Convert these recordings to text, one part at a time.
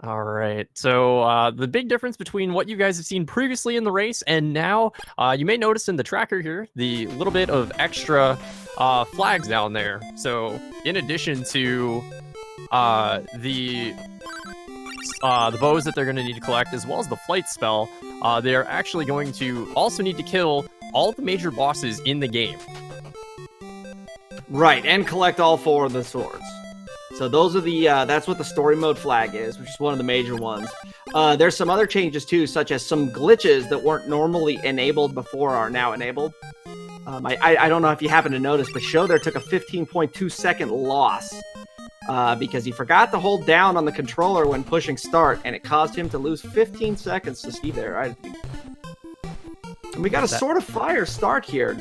All right. So the big difference between what you guys have seen previously in the race and now, you may notice in the tracker here the little bit of extra flags down there. So in addition to the bows that they're going to need to collect, as well as the flight spell, they're actually going to also need to kill all the major bosses in the game. Right, and collect all 4 of the swords. So those are the, that's what the story mode flag is, which is one of the major ones. There's some other changes too, such as some glitches that weren't normally enabled before are now enabled. I don't know if you happen to notice, but Sho there took a 15.2 second loss because he forgot to hold down on the controller when pushing start, and it caused him to lose 15 seconds to Steve there. And we got a Sword of Fire start here.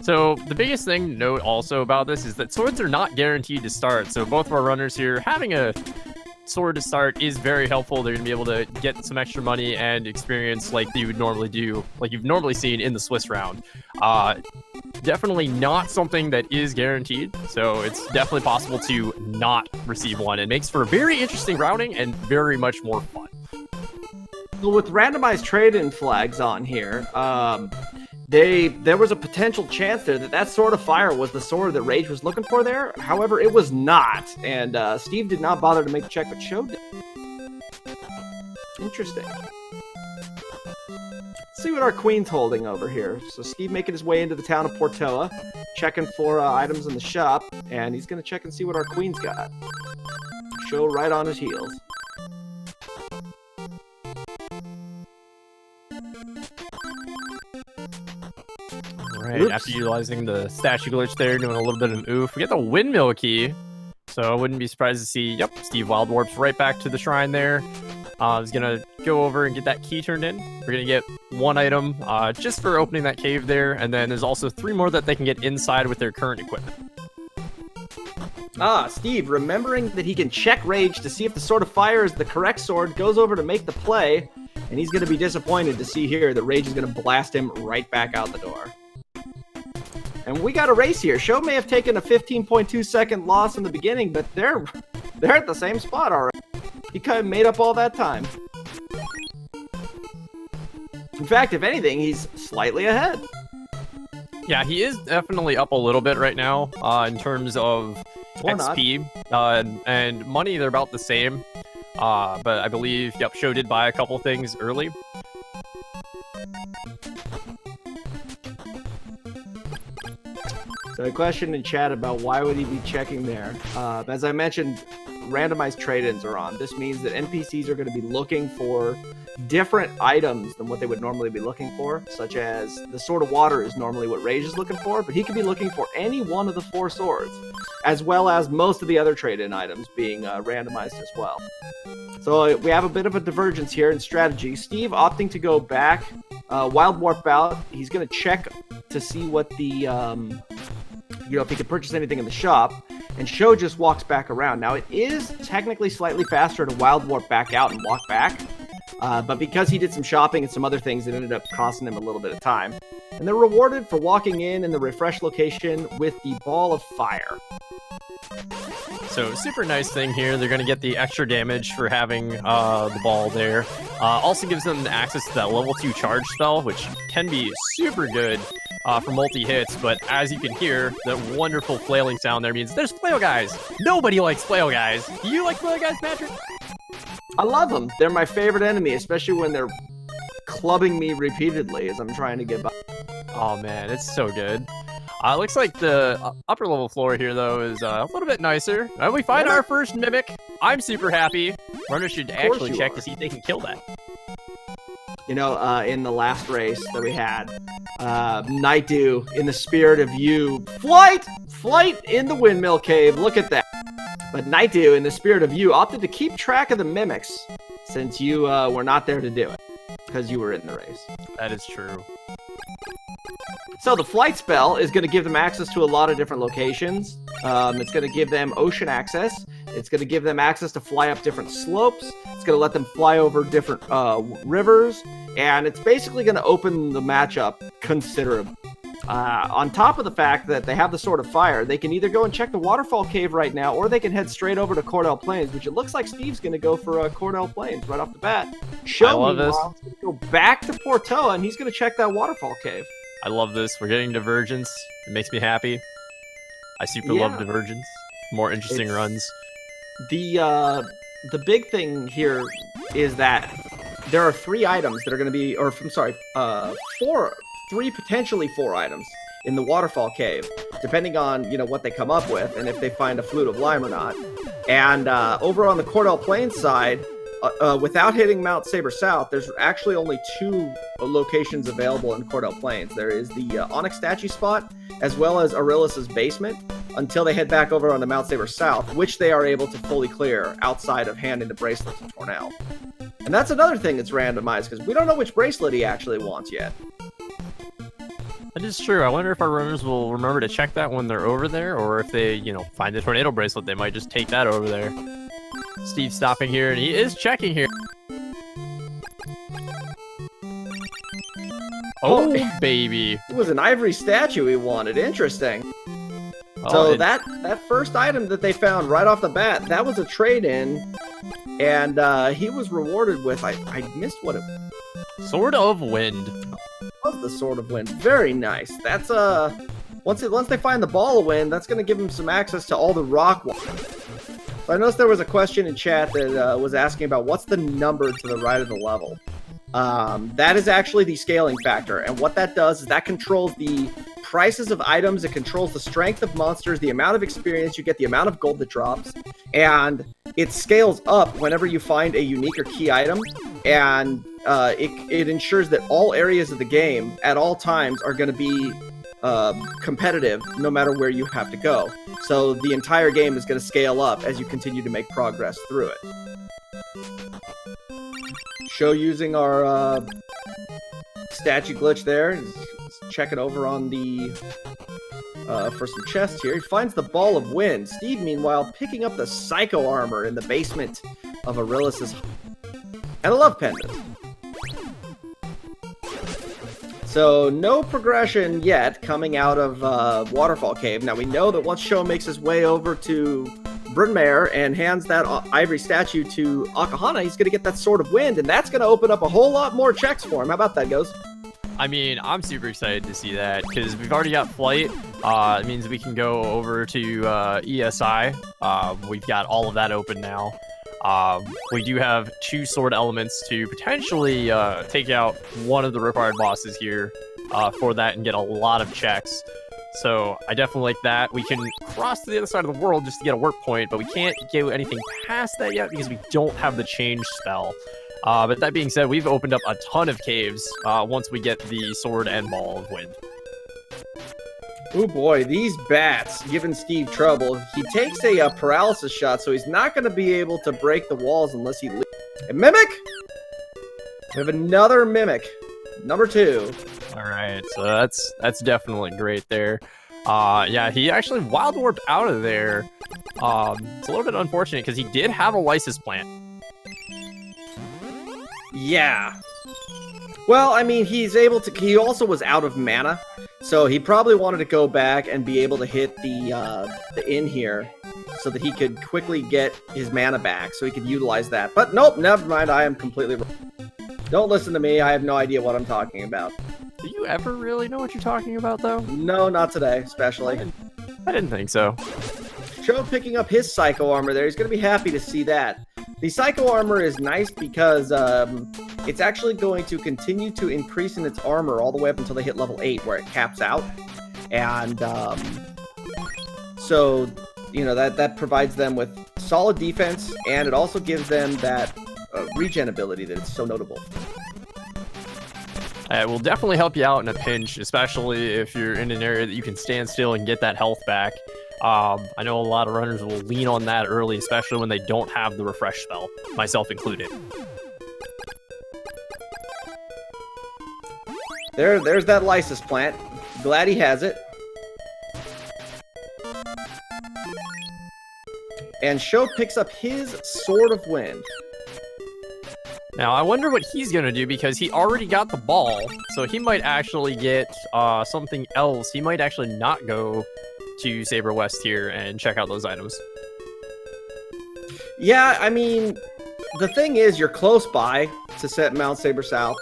So the biggest thing to note also about this is that swords are not guaranteed to start. So both of our runners here, having a sword to start is very helpful. They're going to be able to get some extra money and experience like you would normally do, like you've normally seen in the Swiss round. Definitely not something that is guaranteed. So it's definitely possible to not receive one. It makes for very interesting routing and very much more fun. So with randomized trade-in flags on here, there was a potential chance there that Sword of Fire was the sword that Rage was looking for there. However, it was not, and Steve did not bother to make the check, but Sho did. Interesting. Let's see what our queen's holding over here. So Steve making his way into the town of Portoa, checking for items in the shop, and he's going to check and see what our queen's got. Sho right on his heels. Right, Oops. after utilizing the statue glitch there, doing a little bit of an oof, we get the windmill key. So I wouldn't be surprised to see, yep, Steve wild warps right back to the shrine there. He's gonna go over and get that key turned in. We're gonna get 1 item just for opening that cave there, and then there's also 3 more that they can get inside with their current equipment. Steve, remembering that he can check Rage to see if the Sword of Fire is the correct sword, goes over to make the play, and he's going to be disappointed to see here that Rage is going to blast him right back out the door. And we got a race here. Sho may have taken a 15.2 second loss in the beginning, but they're at the same spot already. He kind of made up all that time. In fact, if anything, he's slightly ahead. Yeah, he is definitely up a little bit right now in terms of XP and money. They're about the same, but I believe, yep, Sho did buy a couple things early. So a question in chat about why would he be checking there. As I mentioned, randomized trade-ins are on. This means that NPCs are going to be looking for different items than what they would normally be looking for, such as the Sword of Water is normally what Rage is looking for, but he could be looking for any one of the 4 swords, as well as most of the other trade-in items being randomized as well. So we have a bit of a divergence here in strategy. Steve opting to go back, Wild Warp out. He's going to check to see what the, if he can purchase anything in the shop. And Sho just walks back around. Now, it is technically slightly faster to Wild Warp back out and walk back. But because he did some shopping and some other things, it ended up costing him a little bit of time. And they're rewarded for walking in the refresh location with the Ball of Fire. So super nice thing here. They're going to get the extra damage for having the ball there. Also gives them access to that level 2 charge spell, which can be super good for multi-hits. But as you can hear, that wonderful flailing sound there means there's flail guys. Nobody likes flail guys. Do you like flail guys, Patrick? I love them. They're my favorite enemy, especially when they're clubbing me repeatedly as I'm trying to get by. Oh man, it's so good. Looks like the upper level floor here, though, is a little bit nicer. And we find our first Mimic. I'm super happy. Runners should actually check to see if they can kill that. You know, in the last race that we had, Nightdew, in the spirit of you, flight in the windmill cave. Look at that. But Nightdew, in the spirit of you, opted to keep track of the Mimics since you were not there to do it because you were in the race. That is true. So the flight spell is going to give them access to a lot of different locations. It's going to give them ocean access. It's going to give them access to fly up different slopes. It's going to let them fly over different rivers. And it's basically going to open the matchup considerably. On top of the fact that they have the Sword of Fire, they can either go and check the Waterfall Cave right now, or they can head straight over to Cordell Plains, which it looks like Steve's going to go for Cordell Plains right off the bat. I love this. Meanwhile, is gonna go back to Portoa, and he's going to check that Waterfall Cave. I love this. We're getting Divergence. It makes me happy. I super love Divergence. More interesting runs. The big thing here is that there are 3 items that are going to be, or I'm sorry, 3 potentially 4 items in the Waterfall Cave, depending on what they come up with and if they find a Flute of Lime or not. And over on the Cordell Plains side, without hitting Mount Saber South, there's actually only 2 locations available in Cordell Plains. There is the Onyx statue spot, as well as Aurelius's basement, until they head back over on the Mount Saber South, which they are able to fully clear outside of handing the bracelet to Tornell. And that's another thing that's randomized, because we don't know which bracelet he actually wants yet. That is true. I wonder if our runners will remember to check that when they're over there, or if they, find the tornado bracelet, they might just take that over there. Steve's stopping here, and he is checking here. Oh, baby. It was an ivory statue he wanted. Interesting. Oh, so that first item that they found right off the bat, that was a trade-in, and he was rewarded with, I missed what it was. Sword of Wind. Was the Sword of Wind. Very nice. That's once they find the Ball of Wind, that's going to give them some access to all the rock walls. So I noticed there was a question in chat that was asking about what's the number to the right of the level. That is actually the scaling factor, and what that does is that controls the prices of items, it controls the strength of monsters, the amount of experience you get, the amount of gold that drops, and it scales up whenever you find a unique or key item, and it ensures that all areas of the game at all times are going to be competitive no matter where you have to go. So the entire game is going to scale up as you continue to make progress through it. Sho using our statue glitch there. Let's check it over on the for some chests here. He finds the Ball of Wind. Steve, meanwhile, picking up the Psycho Armor in the basement of Aurelius's and a love pendant. So no progression yet coming out of Waterfall Cave. Now we know that once Sho makes his way over to Bryn Mawr and hands that ivory statue to Akahana, he's going to get that Sword of Wind, and that's going to open up a whole lot more checks for him. How about that, Ghost? I mean, I'm super excited to see that, because we've already got Flight. It means we can go over to ESI. We've got all of that open now. We do have 2 sword elements to potentially take out one of the required bosses here for that and get a lot of checks. So I definitely like that. We can cross to the other side of the world just to get a work point, but we can't do anything past that yet because we don't have the change spell. But that being said, we've opened up a ton of caves once we get the Sword and Ball of Wind. Oh boy, these bats giving Steve trouble. He takes a paralysis shot, so he's not going to be able to break the walls unless he leaves. A Mimic! We have another Mimic. Number 2. All right, so that's definitely great there. Yeah, he actually wild warped out of there. It's a little bit unfortunate because he did have a Lysis plant. Yeah. Well, I mean, he also was out of mana, so he probably wanted to go back and be able to hit the inn here so that he could quickly get his mana back so he could utilize that. But nope, never mind, I am completely wrong. Don't listen to me, I have no idea what I'm talking about. Do you ever really know what you're talking about, though? No, not today, especially. I didn't think so. Sho picking up his Psycho Armor there. He's going to be happy to see that. The Psycho Armor is nice because it's actually going to continue to increase in its armor all the way up until they hit level 8, where it caps out. And so, that provides them with solid defense, and it also gives them that regen ability that is so notable. It will definitely help you out in a pinch, especially if you're in an area that you can stand still and get that health back. I know a lot of runners will lean on that early, especially when they don't have the refresh spell, myself included. There's that Lysis plant. Glad he has it. And Sho picks up his Sword of Wind. Now, I wonder what he's going to do because he already got the ball, so he might actually get something else. He might actually not go to Saber West here and check out those items. Yeah, I mean, the thing is, you're close by to set Mount Saber South.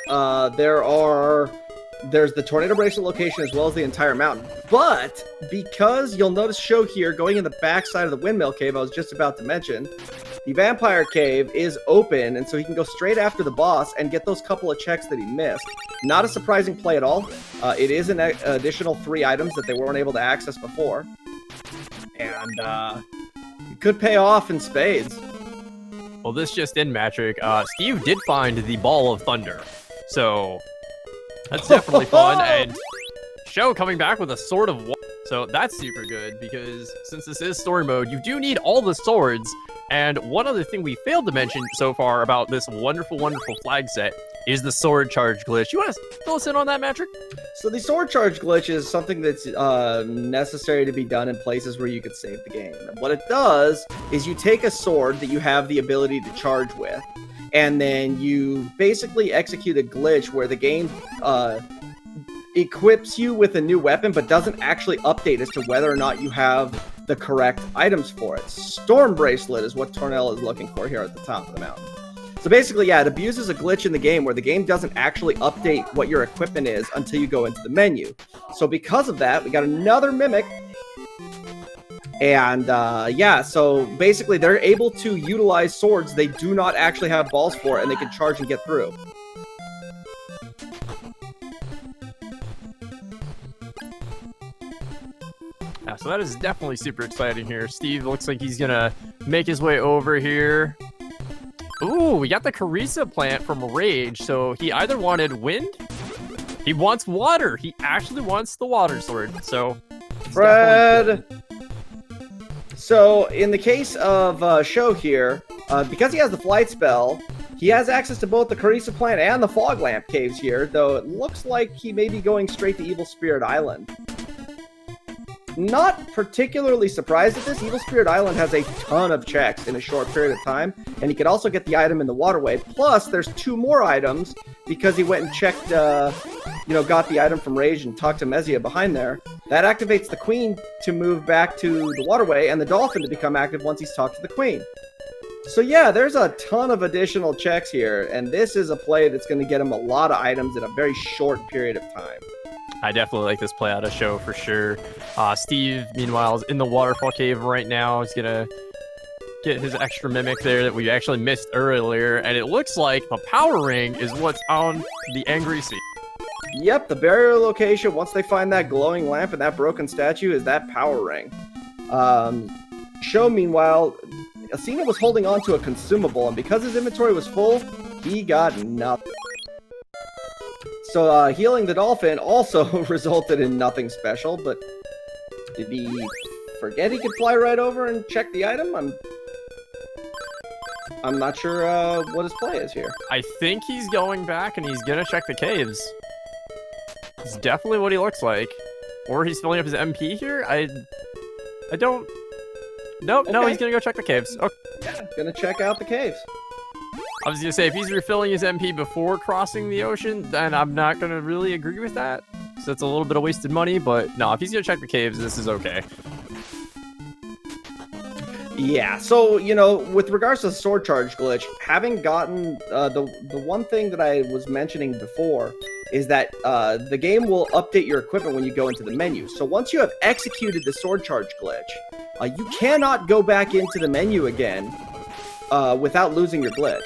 There's the Tornado Bracelet location as well as the entire mountain. But because you'll notice Sho here going in the backside of the Windmill Cave I was just about to mention, the Vampire Cave is open, and so he can go straight after the boss and get those couple of checks that he missed. Not a surprising play at all. It is an additional 3 items that they weren't able to access before. And it could pay off in spades. Well, this just in, Matrick. Steve did find the Ball of Thunder. So that's definitely fun. And Sho coming back with a Sword of Water. So that's super good because since this is story mode, you do need all the swords. And one other thing we failed to mention so far about this wonderful, wonderful flag set is the sword charge glitch. You want to fill us in on that, Matrick? So the sword charge glitch is something that's necessary to be done in places where you could save the game. And what it does is you take a sword that you have the ability to charge with, and then you basically execute a glitch where the game equips you with a new weapon but doesn't actually update as to whether or not you have the correct items for it. Storm Bracelet is what Tornell is looking for here at the top of the mountain. So basically, yeah, it abuses a glitch in the game where the game doesn't actually update what your equipment is until you go into the menu. So because of that, we got another Mimic. And yeah, so basically they're able to utilize swords they do not actually have balls for, and they can charge and get through. Yeah, so that is definitely super exciting here. Steve looks like he's gonna make his way over here. Ooh, we got the Carissa plant from Rage. So he either wanted wind, he wants water. He actually wants the water sword. So Fred. So in the case of Sho here, because he has the flight spell, he has access to both the Carissa plant and the Fog Lamp caves here, though it looks like he may be going straight to Evil Spirit Island. Not particularly surprised at this. Evil Spirit Island has a ton of checks in a short period of time, and he could also get the item in the waterway. Plus, there's 2 more items because he went and checked, got the item from Rage and talked to Mezia behind there. That activates the Queen to move back to the waterway, and the Dolphin to become active once he's talked to the Queen. So yeah, there's a ton of additional checks here, and this is a play that's going to get him a lot of items in a very short period of time. I definitely like this play out of Sho for sure. Steve, meanwhile, is in the waterfall cave right now. He's gonna get his extra Mimic there that we actually missed earlier, and it looks like the power ring is what's on the Angry Sea. Yep, the barrier location, once they find that glowing lamp and that broken statue, is that power ring. Sho, meanwhile, Asina was holding on to a consumable, and because his inventory was full, he got nothing. So healing the Dolphin also resulted in nothing special, but did he forget he could fly right over and check the item? I'm not sure what his play is here. I think he's going back and he's gonna check the caves. It's definitely what he looks like. Or he's filling up his MP here? I don't... Nope, okay. No, he's gonna go check the caves. Okay. Yeah, gonna check out the caves. I was gonna say, if he's refilling his MP before crossing the ocean, then I'm not gonna really agree with that. So it's a little bit of wasted money, but no, if he's gonna check the caves, this is okay. Yeah, so, with regards to the sword charge glitch, having gotten the one thing that I was mentioning before is that the game will update your equipment when you go into the menu. So once you have executed the sword charge glitch, you cannot go back into the menu again without losing your glitch.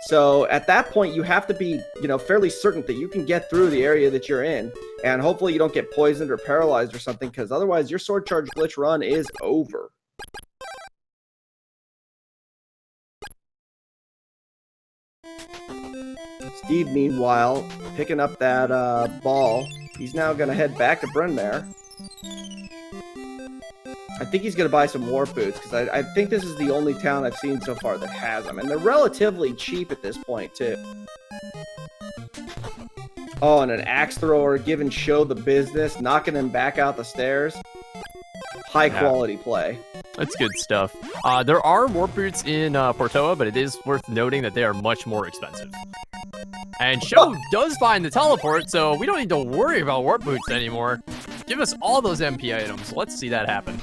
So at that point, you have to be, fairly certain that you can get through the area that you're in, and hopefully you don't get poisoned or paralyzed or something, because otherwise your sword charge glitch run is over. Steve, meanwhile, picking up that ball. He's now going to head back to Brynmare. I think he's going to buy some warp boots, because I think this is the only town I've seen so far that has them. And they're relatively cheap at this point, too. Oh, and an axe thrower giving Sho the business, knocking him back out the stairs. High quality play. That's good stuff. There are warp boots in Portoa, but it is worth noting that they are much more expensive. And Sho does find the teleport, so we don't need to worry about warp boots anymore. Give us all those MP items. Let's see that happen.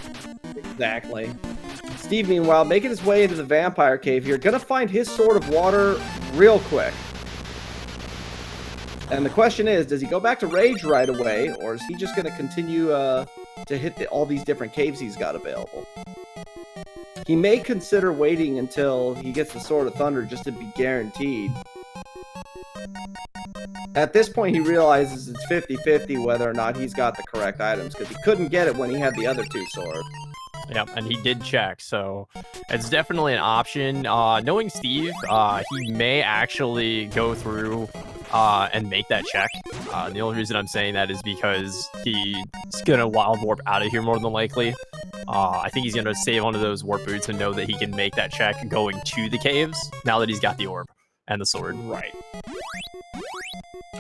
Exactly. Steve, meanwhile, making his way into the vampire cave here, gonna find his sword of water real quick. And the question is, does he go back to Rage right away, or is he just gonna continue to hit all these different caves he's got available? He may consider waiting until he gets the Sword of Thunder just to be guaranteed. At this point, he realizes it's 50-50 whether or not he's got the correct items, because he couldn't get it when he had the other two swords. Yeah, and he did check, so it's definitely an option. Knowing Steve, he may actually go through and make that check. The only reason I'm saying that is because he's gonna wild warp out of here more than likely. I think he's gonna save onto those warp boots and know that he can make that check going to the caves now that he's got the orb and the sword. Right.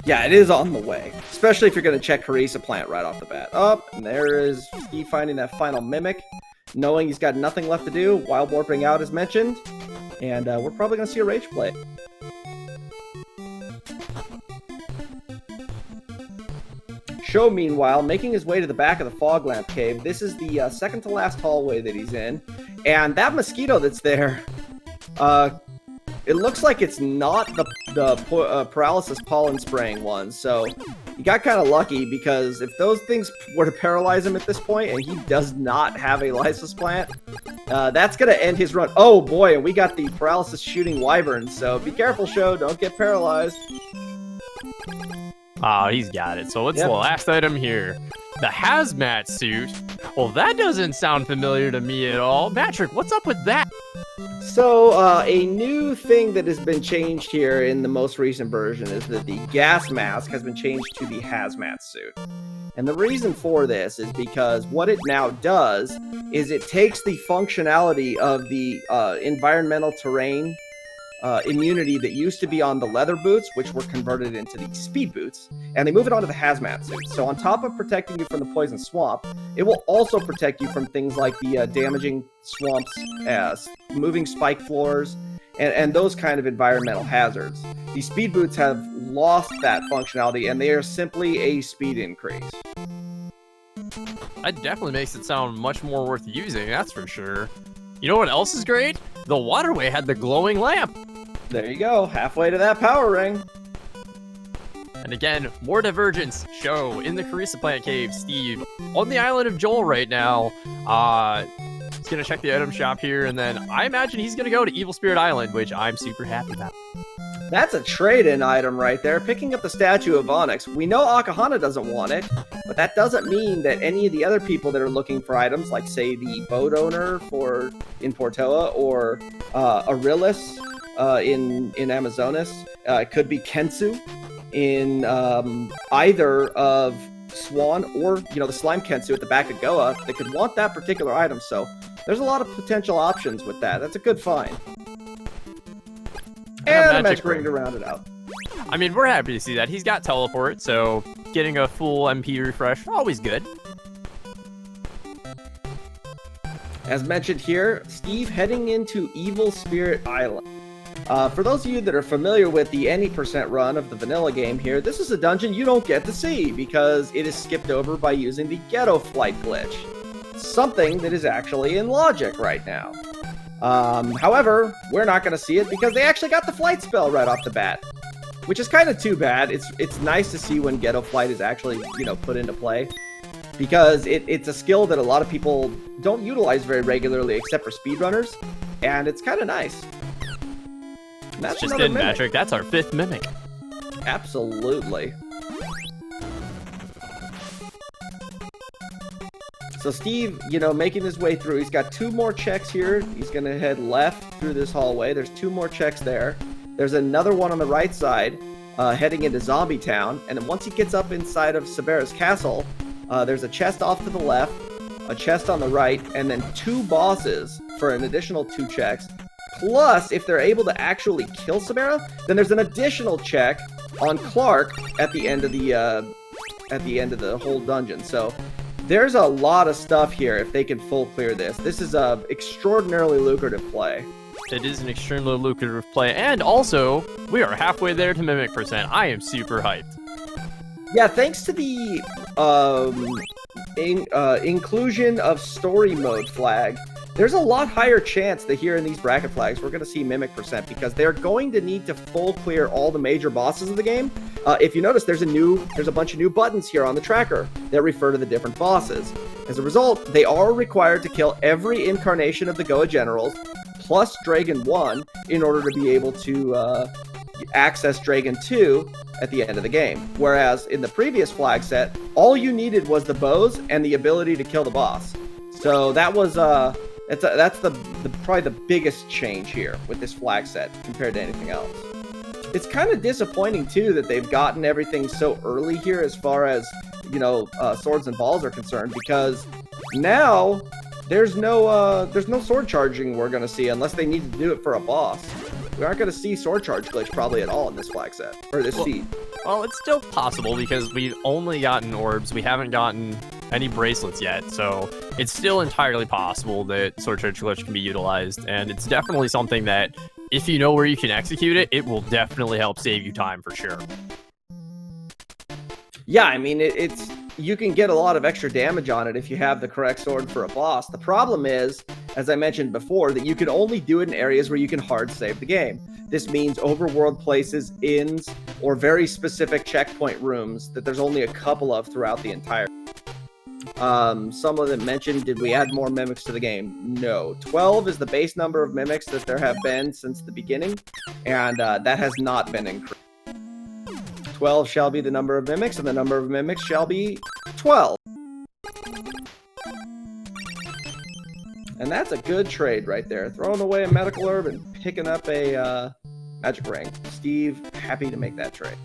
Yeah, it is on the way, especially if you're going to check Harissa Plant right off the bat. And there is Steve finding that final Mimic, knowing he's got nothing left to do, wild warping out as mentioned, and we're probably going to see a Rage play. Sho, meanwhile, making his way to the back of the Fog Lamp Cave. This is the second to last hallway that he's in, and that mosquito that's there, it looks like it's not the paralysis pollen spraying one, so he got kind of lucky, because if those things were to paralyze him at this point, and he does not have a Lysis plant, that's going to end his run. Oh boy, and we got the paralysis shooting wyverns, so be careful, Sho, don't get paralyzed. Oh, he's got it. So what's the last item here? The hazmat suit. Well, that doesn't sound familiar to me at all. Patrick, what's up with that? So, a new thing that has been changed here in the most recent version is that the gas mask has been changed to the hazmat suit. And the reason for this is because what it now does is it takes the functionality of the environmental terrain immunity that used to be on the leather boots, which were converted into the speed boots, and they move it onto the hazmat suit. So on top of protecting you from the poison swamp, it will also protect you from things like the damaging swamps, moving spike floors, and those kind of environmental hazards. The speed boots have lost that functionality, and they are simply a speed increase. That definitely makes it sound much more worth using, that's for sure. You know what else is great? The waterway had the glowing lamp. There you go, halfway to that power ring. And again, more divergence. Sho in the Carissa Plant Cave. Steve on the island of Joel right now. He's gonna check the item shop here, and then I imagine he's gonna go to Evil Spirit Island, which I'm super happy about. That's a trade-in item right there, picking up the statue of Onyx. We know Akahana doesn't want it, but that doesn't mean that any of the other people that are looking for items, like say the boat owner in Portoa, or Arillis in Amazonas, it could be Kensu in either of Swan or the Slime Kensu at the back of Goa. They could want that particular item, so there's a lot of potential options with that. That's a good find. And a magic ring to round it out. I mean, we're happy to see that. He's got teleport, so getting a full MP refresh, always good. As mentioned here, Steve heading into Evil Spirit Island. For those of you that are familiar with the any % run of the vanilla game here, this is a dungeon you don't get to see because it is skipped over by using the Ghetto Flight glitch. Something that is actually in logic right now. However, we're not going to see it because they actually got the flight spell right off the bat, which is kind of too bad. It's nice to see when Ghetto Flight is actually, put into play, because it's a skill that a lot of people don't utilize very regularly except for speedrunners, and it's kind of nice. That's just in, Patrick. That's our 5th mimic. Absolutely. So Steve, making his way through. He's got 2 more checks here. He's going to head left through this hallway. There's 2 more checks there. There's another one on the right side, heading into Zombie Town. And then once he gets up inside of Sabera's castle, there's a chest off to the left, a chest on the right, and then 2 bosses for an additional 2 checks. Plus, if they're able to actually kill Sabera, then there's an additional check on Clark at the end of the whole dungeon. So There's a lot of stuff here if they can full clear this. This is a extraordinarily lucrative play. It is an extremely lucrative play, and also, we are halfway there to Mimic percent. I am super hyped. Yeah, thanks to the inclusion of story mode flag, there's a lot higher chance that here in these bracket flags, we're going to see Mimic percent because they're going to need to full clear all the major bosses of the game. If you notice, there's a bunch of new buttons here on the tracker that refer to the different bosses. As a result, they are required to kill every incarnation of the Goa Generals, plus Dragon 1, in order to be able to access Dragon 2 at the end of the game. Whereas in the previous flag set, all you needed was the bows and the ability to kill the boss. So that was that's probably the biggest change here with this flag set compared to anything else. It's kind of disappointing too that they've gotten everything so early here as far as, you know, swords and balls are concerned, because now there's no sword charging we're going to see unless they need to do it for a boss. We aren't going to see sword charge glitch probably at all in this flag set, or this seed. Well, it's still possible because we've only gotten orbs. We haven't gotten any bracelets yet, so it's still entirely possible that sword charge glitch can be utilized, and it's definitely something that, if you know where you can execute it, it will definitely help save you time for sure. Yeah, I mean, you can get a lot of extra damage on it if you have the correct sword for a boss. The problem is, as I mentioned before, that you can only do it in areas where you can hard save the game. This means overworld places, inns, or very specific checkpoint rooms that there's only a couple of throughout the entire. Some of them mentioned, did we add more mimics to the game? No. 12 is the base number of mimics that there have been since the beginning, and that has not been increased. 12 shall be the number of mimics, and the number of mimics shall be 12. And that's a good trade right there. Throwing away a medical herb and picking up a magic ring. Steve, happy to make that trade.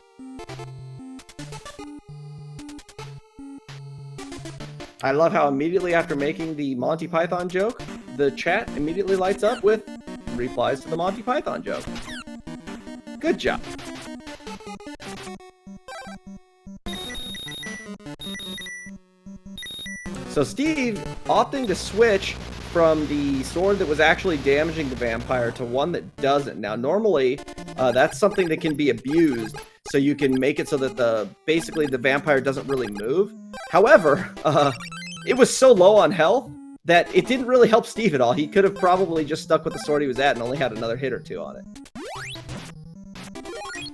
I love how immediately after making the Monty Python joke, the chat immediately lights up with replies to the Monty Python joke. Good job. So Steve opting to switch from the sword that was actually damaging the vampire to one that doesn't. Now, normally, that's something that can be abused, so you can make it so that basically the vampire doesn't really move. However, it was so low on health that it didn't really help Steve at all. He could have probably just stuck with the sword he was at and only had another hit or two on it.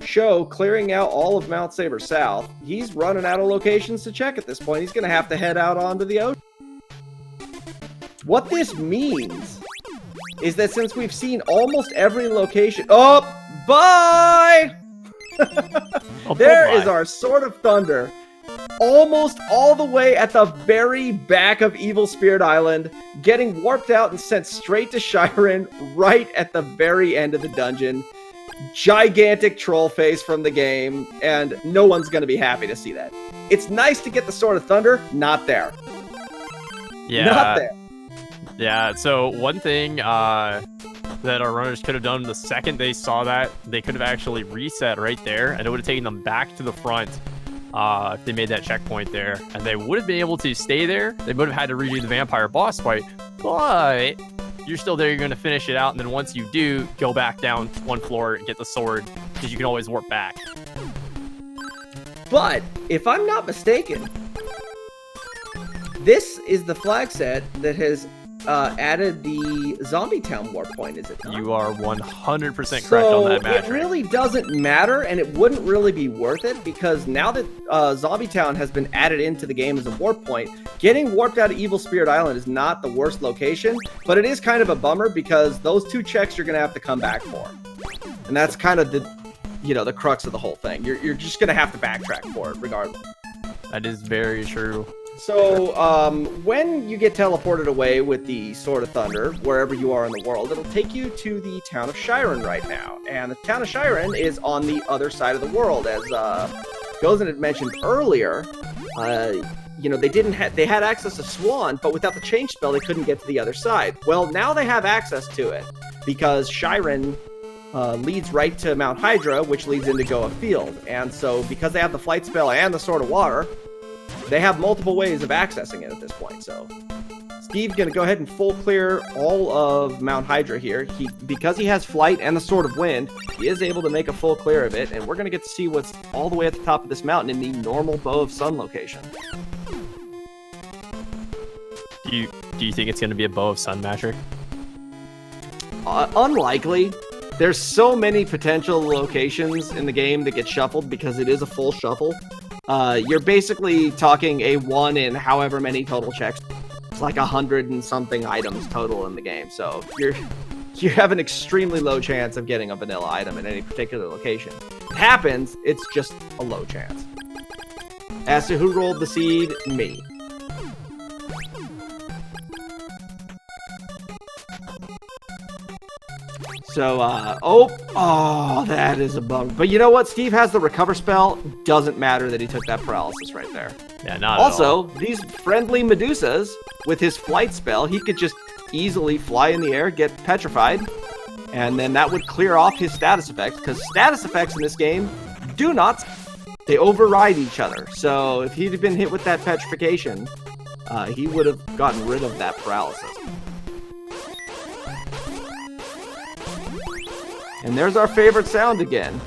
Sho clearing out all of Mount Saber South. He's running out of locations to check at this point. He's going to have to head out onto the ocean. What this means is that since we've seen almost every location... Oh, bye! There is our Sword of Thunder. Almost all the way at the very back of Evil Spirit Island, getting warped out and sent straight to Shiren right at the very end of the dungeon. Gigantic troll face from the game, and no one's going to be happy to see that. It's nice to get the Sword of Thunder, not there. Yeah. Not there. Yeah, so one thing that our runners could have done the second they saw that, they could have actually reset right there, and it would have taken them back to the front if they made that checkpoint there. And they would have been able to stay there. They would have had to redo the vampire boss fight, but you're still there, you're going to finish it out, and then once you do, go back down one floor and get the sword, because you can always warp back. But, if I'm not mistaken, this is the flag set that has added the Zombie Town warp point, is it not? You are 100% correct on that match. It really doesn't matter, and it wouldn't really be worth it, because now that Zombie Town has been added into the game as a warp point, getting warped out of Evil Spirit Island is not the worst location, but it is kind of a bummer, because those two checks you're going to have to come back for. And that's kind of the, you know, the crux of the whole thing. You're just going to have to backtrack for it, regardless. That is very true. So, when you get teleported away with the Sword of Thunder, wherever you are in the world, it'll take you to the town of Shiren right now. And the town of Shiren is on the other side of the world. As Gozen had mentioned earlier, you know, they had access to Swan, but without the change spell, they couldn't get to the other side. Well, now they have access to it, because Shiren leads right to Mount Hydra, which leads into Goa Field. And so, because they have the flight spell and the Sword of Water, they have multiple ways of accessing it at this point. So Steve's going to go ahead and full clear all of Mount Hydra here. Because he has flight and the Sword of Wind, he is able to make a full clear of it, and we're going to get to see what's all the way at the top of this mountain in the normal Bow of Sun location. Do you think it's going to be a Bow of Sun matcher? Unlikely. There's so many potential locations in the game that get shuffled because it is a full shuffle. You're basically talking a 1 in however many total checks. It's like 100 and something items total in the game. So you have an extremely low chance of getting a vanilla item in any particular location. If it happens, it's just a low chance. As to who rolled the seed, me. So, oh, that is a bummer. But you know what? Steve has the recover spell. Doesn't matter that he took that paralysis right there. Yeah, not also, at all. These friendly Medusas, with his flight spell, he could just easily fly in the air, get petrified, and then that would clear off his status effects, because status effects in this game do not... They override each other. So if he'd been hit with that petrification, he would have gotten rid of that paralysis. And there's our favorite sound again.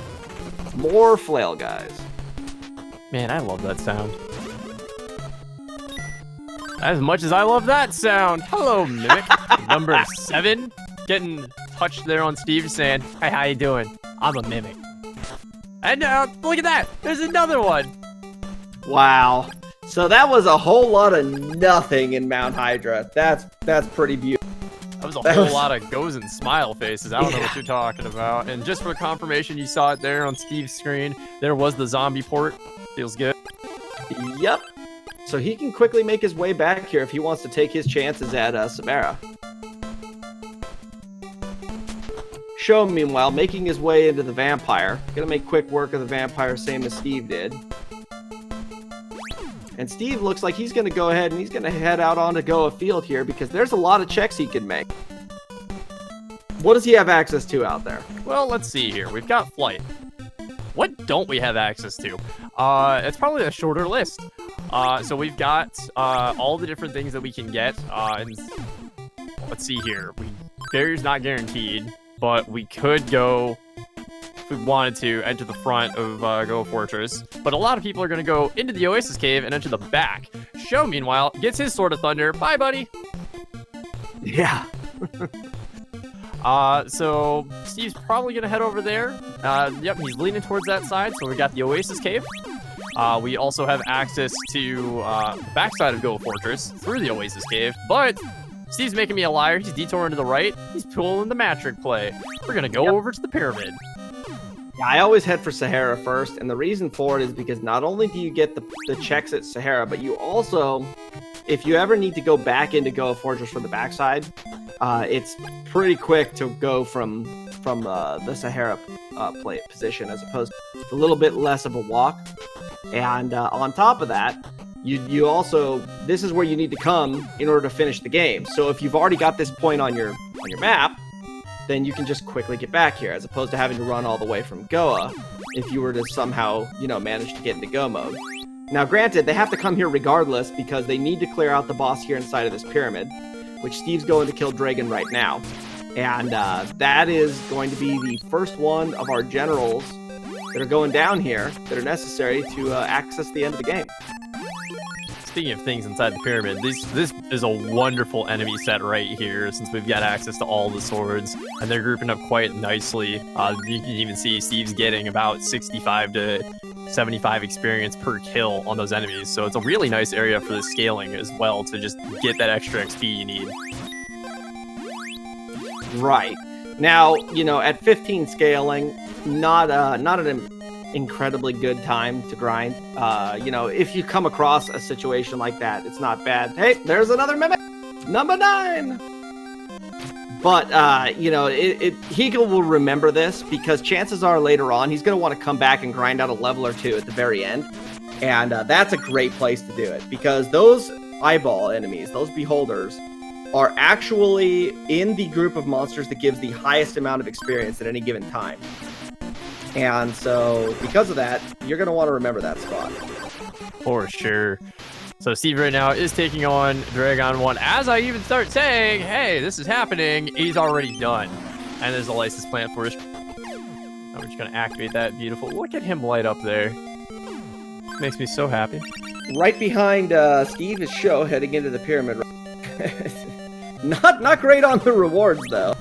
More flail guys. Man, I love that sound. As much as I love that sound. Hello, Mimic. Number 7. Getting touched there on Steve saying, hey, how you doing? I'm a Mimic. And look at that. There's another one. Wow. So that was a whole lot of nothing in Mount Hydra. That's pretty beautiful. That was a whole lot of goes and smile faces. I don't know what you're talking about. And just for confirmation, you saw it there on Steve's screen. There was the zombie port. Feels good. Yep. So he can quickly make his way back here if he wants to take his chances at Samara. Sho, meanwhile, making his way into the vampire. Gonna make quick work of the vampire, same as Steve did. And Steve looks like he's going to go ahead and he's going to head out onto Goa Field here because there's a lot of checks he can make. What does he have access to out there? Well, let's see here. We've got flight. What don't we have access to? It's probably a shorter list. So we've got all the different things that we can get. And let's see here. Barrier's not guaranteed, but we could go... if we wanted to enter the front of Goa Fortress. But a lot of people are going to go into the Oasis Cave and enter the back. Sho, meanwhile, gets his Sword of Thunder. Bye, buddy. Yeah. So Steve's probably going to head over there. Yep, he's leaning towards that side. So we got the Oasis Cave. We also have access to the backside of Goa Fortress through the Oasis Cave. But Steve's making me a liar. He's detouring to the right. He's pulling the Matric play. We're going to go over to the pyramid. Yeah, I always head for Sahara first, and the reason for it is because not only do you get the checks at Sahara, but you also, if you ever need to go back into Goa Fortress from the backside, it's pretty quick to go from the Sahara play position as opposed to a little bit less of a walk. And on top of that, you also, this is where you need to come in order to finish the game. So if you've already got this point on your map, then you can just quickly get back here, as opposed to having to run all the way from Goa if you were to somehow, manage to get into Go mode. Now, granted, they have to come here regardless because they need to clear out the boss here inside of this pyramid, which Steve's going to kill Dragon right now. And that is going to be the first one of our generals that are going down here that are necessary to access the end of the game. Speaking of things inside the pyramid, this is a wonderful enemy set right here since we've got access to all the swords, and they're grouping up quite nicely. You can even see Steve's getting about 65 to 75 experience per kill on those enemies, so it's a really nice area for the scaling as well to just get that extra XP you need. Right. Now, at 15 scaling, not an incredibly good time to grind. If you come across a situation like that, it's not bad. Hey, there's another Mimic! Number 9! But, Hegel will remember this because chances are later on he's going to want to come back and grind out a level or two at the very end. And that's a great place to do it because those eyeball enemies, those beholders, are actually in the group of monsters that gives the highest amount of experience at any given time. And so, because of that, you're going to want to remember that spot. For sure. So Steve right now is taking on Dragon 1. As I even start saying, hey, this is happening, he's already done. And there's a license plant for us. We're just going to activate that. Beautiful. Look at him light up there. Makes me so happy. Right behind Steve is Sho heading into the pyramid. Not great on the rewards, though.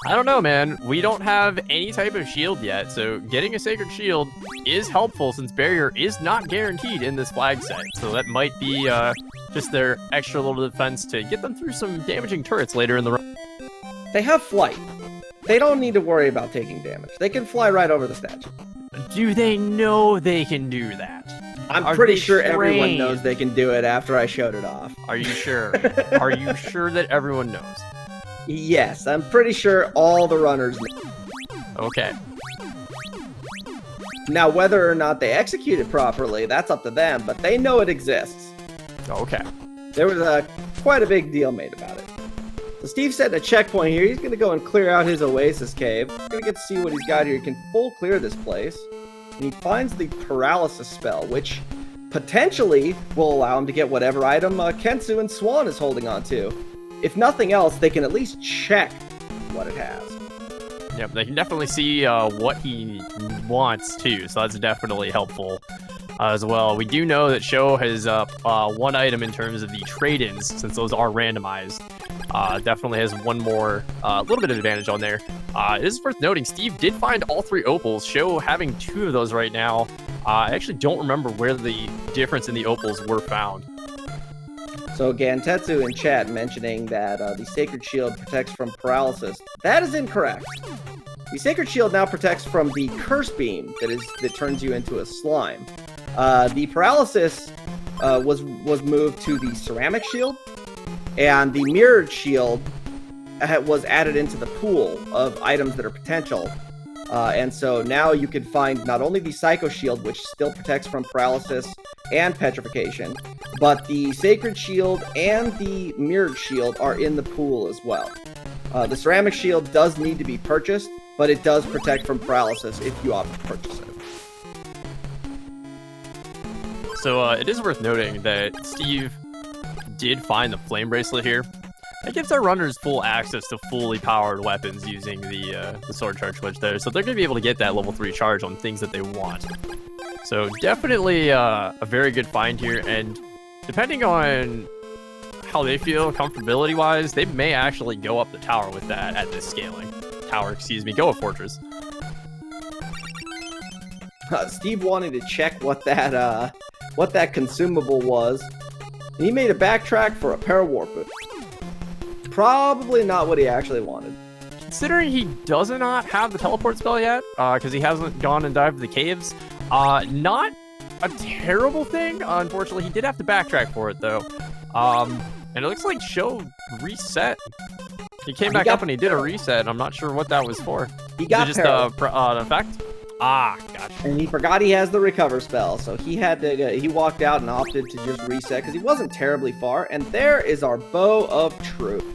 I don't know, man. We don't have any type of shield yet, so getting a Sacred Shield is helpful since Barrier is not guaranteed in this flag set. So that might be just their extra little defense to get them through some damaging turrets later in the run. They have flight. They don't need to worry about taking damage. They can fly right over the statue. Do they know they can do that? I'm pretty sure everyone knows they can do it after I showed it off. Are you sure? Are you sure that everyone knows? Yes, I'm pretty sure all the runners know. Okay. Now, whether or not they execute it properly, that's up to them, but they know it exists. Okay. There was quite a big deal made about it. So Steve's setting a checkpoint here. He's going to go and clear out his Oasis Cave. He's going to get to see what he's got here. He can full clear this place. And he finds the Paralysis spell, which potentially will allow him to get whatever item Kensu and Swan is holding on to. If nothing else, they can at least check what it has. Yep, they can definitely see what he wants too, so that's definitely helpful as well. We do know that Sho has one item in terms of the trade-ins, since those are randomized. Definitely has one more, little bit of advantage on there. It is worth noting, Steve did find all 3 opals, Sho having 2 of those right now. I actually don't remember where the difference in the opals were found. So Gantetsu in chat mentioning that the Sacred Shield protects from paralysis. That is incorrect. The Sacred Shield now protects from the Curse Beam that turns you into a slime. The paralysis was moved to the Ceramic Shield, and the Mirrored Shield was added into the pool of items that are potential. And so now you can find not only the Psycho Shield, which still protects from paralysis and petrification, but the Sacred Shield and the Mirrored Shield are in the pool as well. The Ceramic Shield does need to be purchased, but it does protect from paralysis if you opt to purchase it. So it is worth noting that Steve did find the Flame Bracelet here. It gives our runners full access to fully powered weapons using the sword charge switch there, so they're going to be able to get that level 3 charge on things that they want. So definitely a very good find here, and depending on how they feel comfortability-wise, they may actually go up the tower with that at this scaling. Go a Fortress. Steve wanted to check what that consumable was, and he made a backtrack for a pair of warp boots. Probably not what he actually wanted. Considering he does not have the teleport spell yet, because he hasn't gone and dived the caves, not a terrible thing. Unfortunately, he did have to backtrack for it, though. And it looks like Sho reset. He came back up and he did a reset. I'm not sure what that was for. He got just an effect? Ah, gotcha. And he forgot he has the recover spell, so he had to. He walked out and opted to just reset because he wasn't terribly far. And there is our Bow of Truth,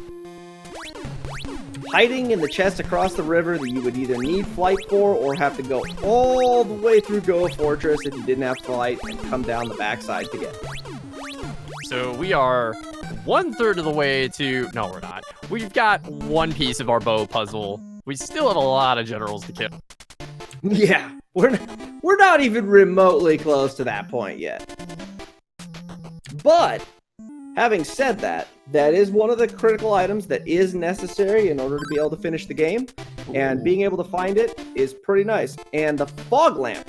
hiding in the chest across the river that you would either need flight for or have to go all the way through Goa Fortress if you didn't have flight and come down the backside to get it. So we are 1/3 of the way to... No, we're not. We've got one piece of our bow puzzle. We still have a lot of generals to kill. Yeah, we're not even remotely close to that point yet. But, having said that, that is one of the critical items that is necessary in order to be able to finish the game. And being able to find it is pretty nice. And the fog lamp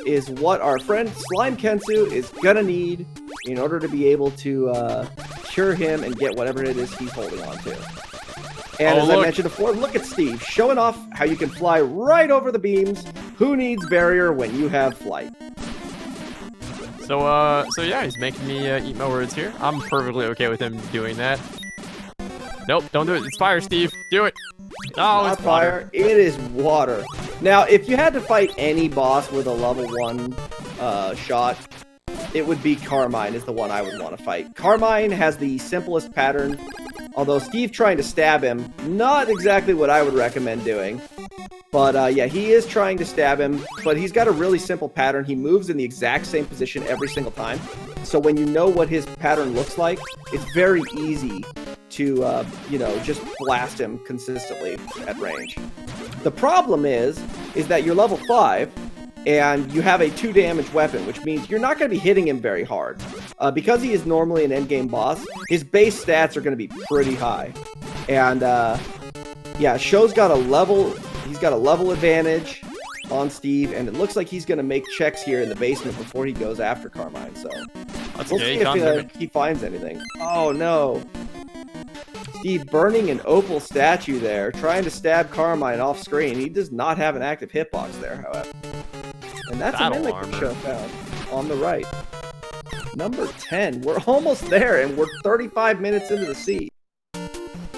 is what our friend Slime Kensu is gonna need in order to be able to cure him and get whatever it is he's holding on to. And as I mentioned before, look at Steve showing off how you can fly right over the beams. Who needs barrier when you have flight? So yeah, he's making me eat my words here. I'm perfectly okay with him doing that. Nope, don't do it. It's fire, Steve. Do it. No, it's fire. It is water. Now, if you had to fight any boss with a level 1 shot, it would be Carmine is the one I would want to fight. Carmine has the simplest pattern. Although Steve trying to stab him, not exactly what I would recommend doing. But yeah, he is trying to stab him, but he's got a really simple pattern. He moves in the exact same position every single time. So when you know what his pattern looks like, it's very easy to, you know, just blast him consistently at range. The problem is that you're level 5, and you have a 2 damage weapon, which means you're not going to be hitting him very hard. Because he is normally an endgame boss, his base stats are going to be pretty high. And, yeah, Sho's got a level, he's got a level advantage on Steve, and it looks like he's going to make checks here in the basement before he goes after Carmine, so we'll see if he finds anything. Oh, no. Steve burning an opal statue there, trying to stab Carmine off screen. He does not have an active hitbox there, however. And that's a mimic Sho found on the right. Number 10. We're almost there, and we're 35 minutes into the siege.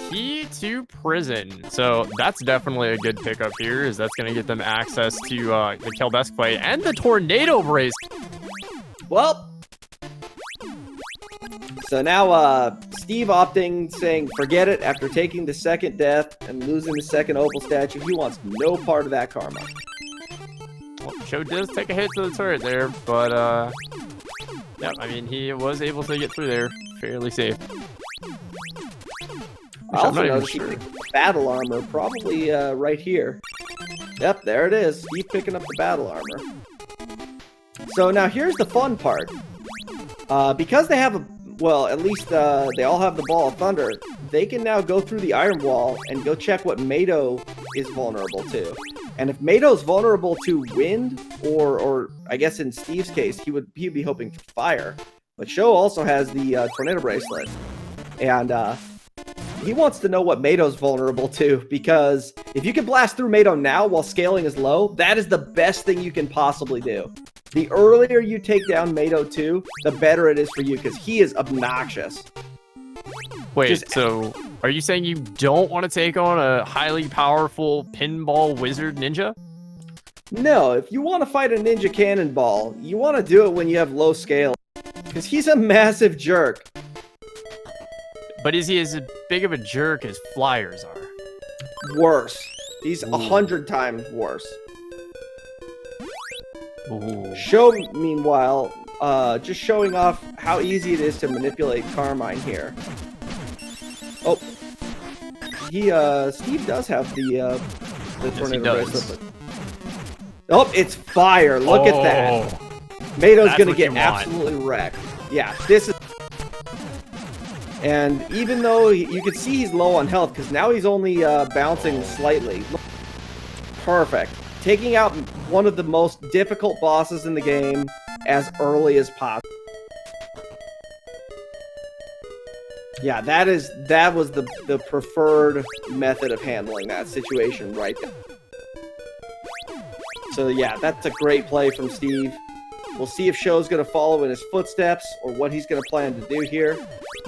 Key to prison. So that's definitely a good pickup here, is that's going to get them access to the Kelbesk play and the tornado brace. Well, so now Steve opting, saying forget it after taking the second death and losing the second opal statue. He wants no part of that karma. Well, Sho does take a hit to the turret there, but yeah, I mean, he was able to get through there fairly safe. I also noticed he picked up the battle armor, probably right here. Yep, there it is. Steve picking up the battle armor. So now here's the fun part. Because they have a, well, at least they all have the Ball of Thunder, they can now go through the Iron Wall and go check what Mado is vulnerable to. And if Mado's vulnerable to wind, or I guess in Steve's case, he'd be hoping for fire. But Sho also has the tornado bracelet. And he wants to know what Mado's vulnerable to, because if you can blast through Mado now while scaling is low, that is the best thing you can possibly do. The earlier you take down Mado 2, the better it is for you, because he is obnoxious. Wait, so are you saying you don't want to take on a highly powerful pinball wizard ninja? No, if you want to fight a ninja cannonball, you want to do it when you have low scale, because he's a massive jerk. But is he as big of a jerk as Flyers are? Worse. He's 100 times worse. Ooh. Sho, meanwhile, just showing off how easy it is to manipulate Carmine here. Oh, Steve does have the tornado bracelet. Oh, it's fire! Look at that. Mado's gonna get absolutely wrecked. Yeah, this is. And even though you can see he's low on health, because now he's only bouncing slightly. Perfect. Taking out one of the most difficult bosses in the game as early as possible. Yeah, that was the preferred method of handling that situation right there. So yeah, that's a great play from Steve. We'll see if Sho's going to follow in his footsteps or what he's going to plan to do here.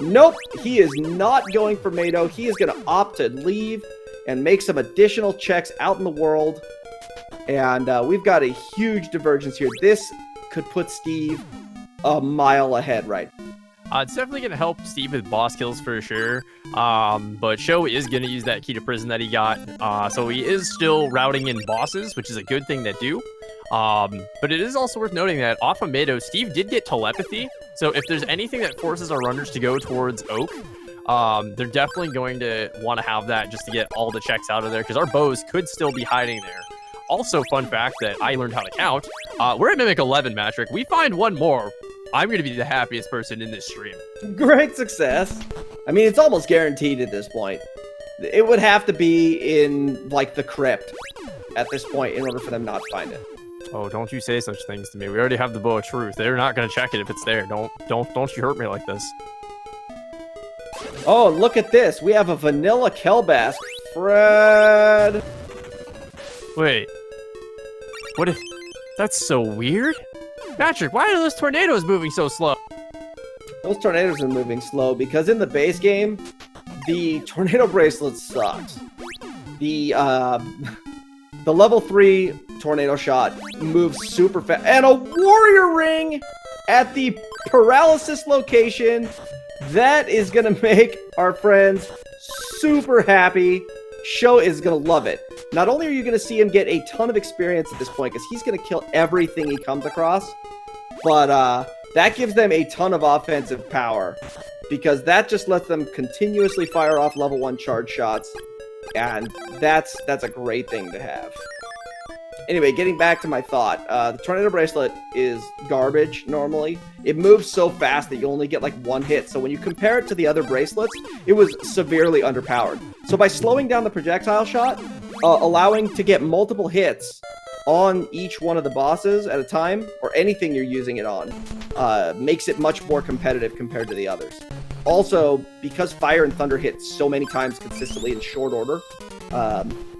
Nope, he is not going for Mado. He is going to opt to leave and make some additional checks out in the world. And we've got a huge divergence here. This could put Steve a mile ahead, right? It's definitely going to help Steve with boss kills for sure. But Sho is going to use that key to prison that he got. So he is still routing in bosses, which is a good thing to do. But it is also worth noting that off of Mado, Steve did get telepathy. So if there's anything that forces our runners to go towards Oak, they're definitely going to want to have that just to get all the checks out of there, because our bows could still be hiding there. Also, fun fact that I learned how to count. We're at Mimic 11, Matrick. We find one more. I'm going to be the happiest person in this stream. Great success. I mean, it's almost guaranteed at this point. It would have to be in, like, the crypt at this point in order for them not to find it. Oh, don't you say such things to me. We already have the Bow of Truth. They're not going to check it if it's there. Don't you hurt me like this. Oh, look at this. We have a vanilla Kelbask. Fred. Wait. What if... That's so weird. Patrick, why are those tornadoes moving so slow? Those tornadoes are moving slow because in the base game, the tornado bracelet sucks. The level 3 tornado shot moves super fast. And a warrior ring at the paralysis location. That is going to make our friends super happy. Sho is going to love it. Not only are you going to see him get a ton of experience at this point, because he's going to kill everything he comes across, but that gives them a ton of offensive power because that just lets them continuously fire off level 1 charge shots, and that's a great thing to have. Anyway, getting back to my thought, the Tornado Bracelet is garbage normally. It moves so fast that you only get like 1 hit, so when you compare it to the other bracelets, it was severely underpowered. So by slowing down the projectile shot, allowing to get multiple hits on each one of the bosses at a time, or anything you're using it on, makes it much more competitive compared to the others. Also, because Fire and Thunder hit so many times consistently in short order,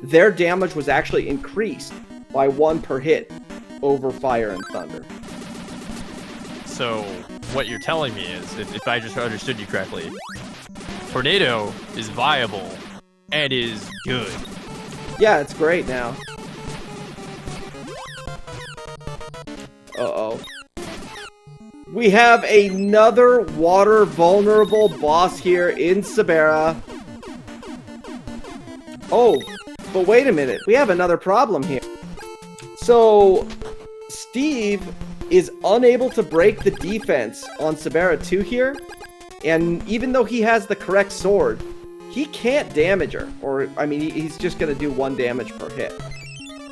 their damage was actually increased by 1 per hit over Fire and Thunder. So, what you're telling me is, if I just understood you correctly, Tornado is viable and is good. Yeah, it's great now. Uh-oh. We have another water vulnerable boss here in Sabera. Oh, but wait a minute. We have another problem here. So, Steve is unable to break the defense on Sabera 2 here, and even though he has the correct sword, he can't damage her. Or, I mean, he's just going to do 1 damage per hit.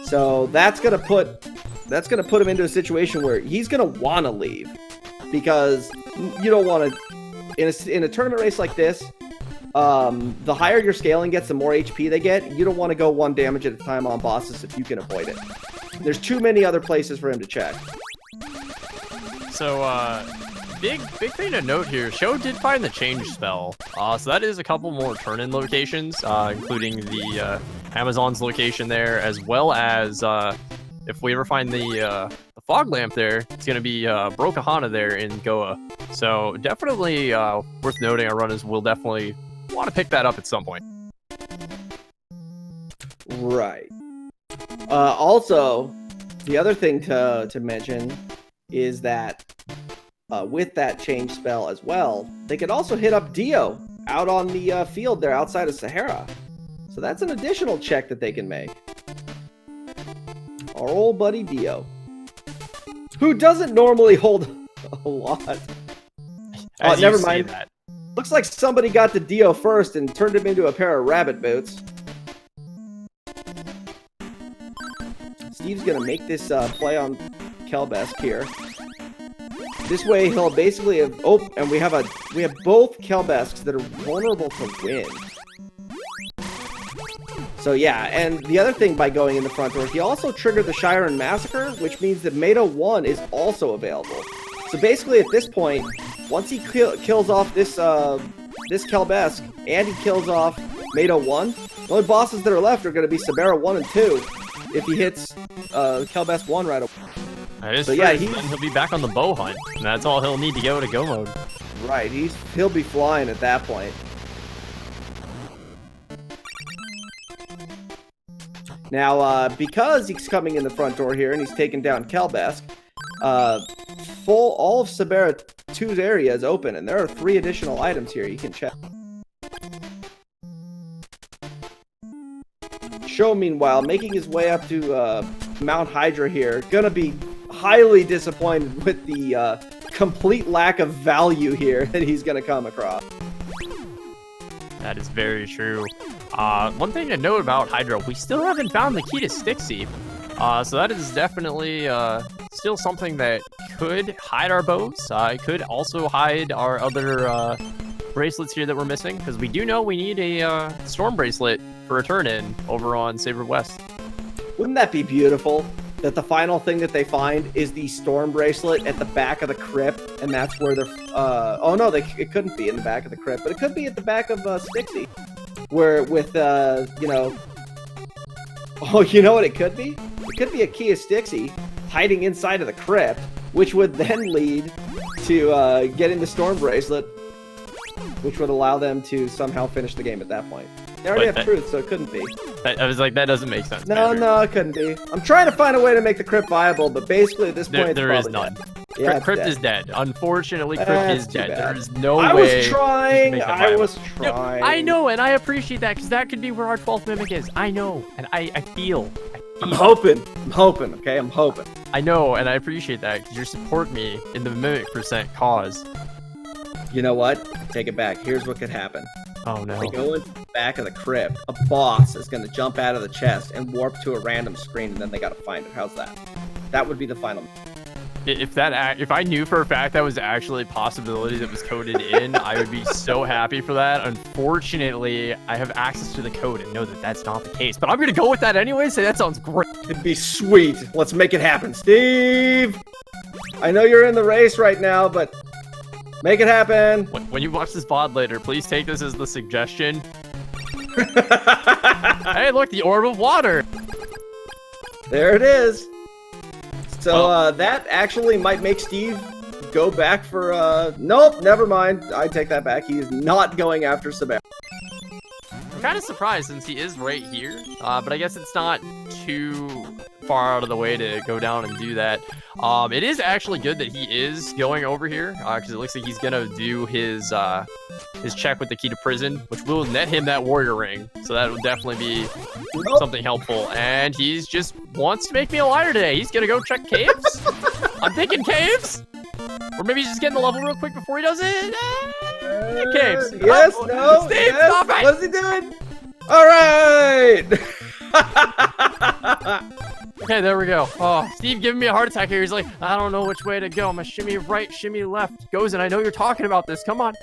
So, that's going to put him into a situation where he's going to want to leave. Because you don't want to... In a tournament race like this, the higher your scaling gets, the more HP they get. You don't want to go 1 damage at a time on bosses if you can avoid it. There's too many other places for him to check. So, big thing to note here, Sho did find the change spell. So that is a couple more turn-in locations, including the Amazon's location there, as well as if we ever find the fog lamp there, it's going to be Brokahana there in Goa. So definitely worth noting, our runners will definitely want to pick that up at some point. Right. Also, the other thing to mention is that with that change spell as well, they could also hit up Dio out on the field there outside of Sahara. So that's an additional check that they can make. Our old buddy Dio, who doesn't normally hold a lot. Oh, never mind. That. Looks like somebody got the Dio first and turned him into a pair of rabbit boots. Steve's gonna make this play on Kelbesk here. This way he'll basically have... Oh, and we have both Kelbesks that are vulnerable to win. So yeah, and the other thing by going in the front door, he also triggered the Shiren Massacre, which means that Meta 1 is also available. So basically at this point, once he kills off this Kelbesk, and he kills off Meta 1, the only bosses that are left are going to be Sabera 1 and 2, if he hits Kelbesk 1 right away. That is so true. yeah, he'll be back on the bow hunt, and that's all he'll need to go to go mode. Right, he'll be flying at that point. Now, because he's coming in the front door here and he's taking down Kelbesk, all of Sabera 2's area is open, and there are 3 additional items here you can check. Sho, meanwhile, making his way up to Mount Hydra here, gonna be highly disappointed with the complete lack of value here that he's gonna come across. That is very true. One thing to note about Hydra, we still haven't found the key to Stixie. So that is definitely still something that could hide our bows. It could also hide our other bracelets here that we're missing, because we do know we need a storm bracelet for a turn-in over on Saber West. Wouldn't that be beautiful? That the final thing that they find is the storm bracelet at the back of the crypt, and that's where they're... oh no, it couldn't be in the back of the crypt, but it could be at the back of Stixie. Where with, you know... Oh, you know what it could be? It could be a key of Stixie hiding inside of the crypt, which would then lead to getting the storm bracelet, which would allow them to somehow finish the game at that point. They already have truth, so it couldn't be. I was like, that doesn't make sense. No, it couldn't be. I'm trying to find a way to make the crypt viable, but basically at this point, there is none. Dead. Yeah, Crypt is dead. Unfortunately, Crypt is dead. Bad. There is no I way. was trying. I was trying. No, I know, and I appreciate that, because that could be where our 12th mimic is. I know, and I feel. I'm hoping. Okay, I'm hoping. I know, and I appreciate that because you support me in the Mimic % cause. You know what? Take it back. Here's what could happen. Oh no. They go into the back of the crypt. A boss is going to jump out of the chest and warp to a random screen, and then they got to find it. How's that? That would be the final. If I knew for a fact that was actually a possibility that was coded in, I would be so happy for that. Unfortunately, I have access to the code and know that that's not the case. But I'm going to go with that anyway, so that sounds great. It'd be sweet. Let's make it happen. Steve! I know you're in the race right now, but make it happen. When you watch this VOD later, please take this as the suggestion. Hey, look, the orb of water. There it is. So that actually might make Steve go back for, nope, never mind. I take that back. He is not going after Sebastian. I'm kind of surprised since he is right here, but I guess it's not too far out of the way to go down and do that. It is actually good that he is going over here, because it looks like he's gonna do his check with the key to prison, which will net him that warrior ring. So that will definitely be something helpful. And he's just wants to make me a liar today. He's gonna go check caves. I'm thinking caves, or maybe he's just getting the level real quick before he does it. Caves. Yes, Oh, no, Steve, yes. stop it. What's he doing? All right. Okay, there we go. Oh, Steve giving me a heart attack here. He's like, I don't know which way to go. I'm a shimmy right, shimmy left. Goes, and I know you're talking about this. Come on.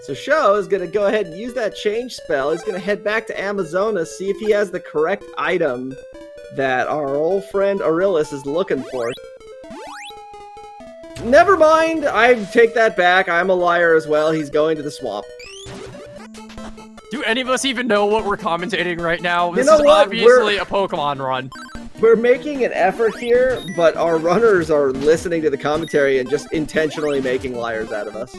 So Sho is going to go ahead and use that change spell. He's going to head back to Amazonas, see if he has the correct item that our old friend Aurelius is looking for. Never mind. I take that back. I'm a liar as well. He's going to the swamp. Do any of us even know what we're commentating right now? This know is what? obviously a Pokemon run. We're making an effort here, but our runners are listening to the commentary and just intentionally making liars out of us.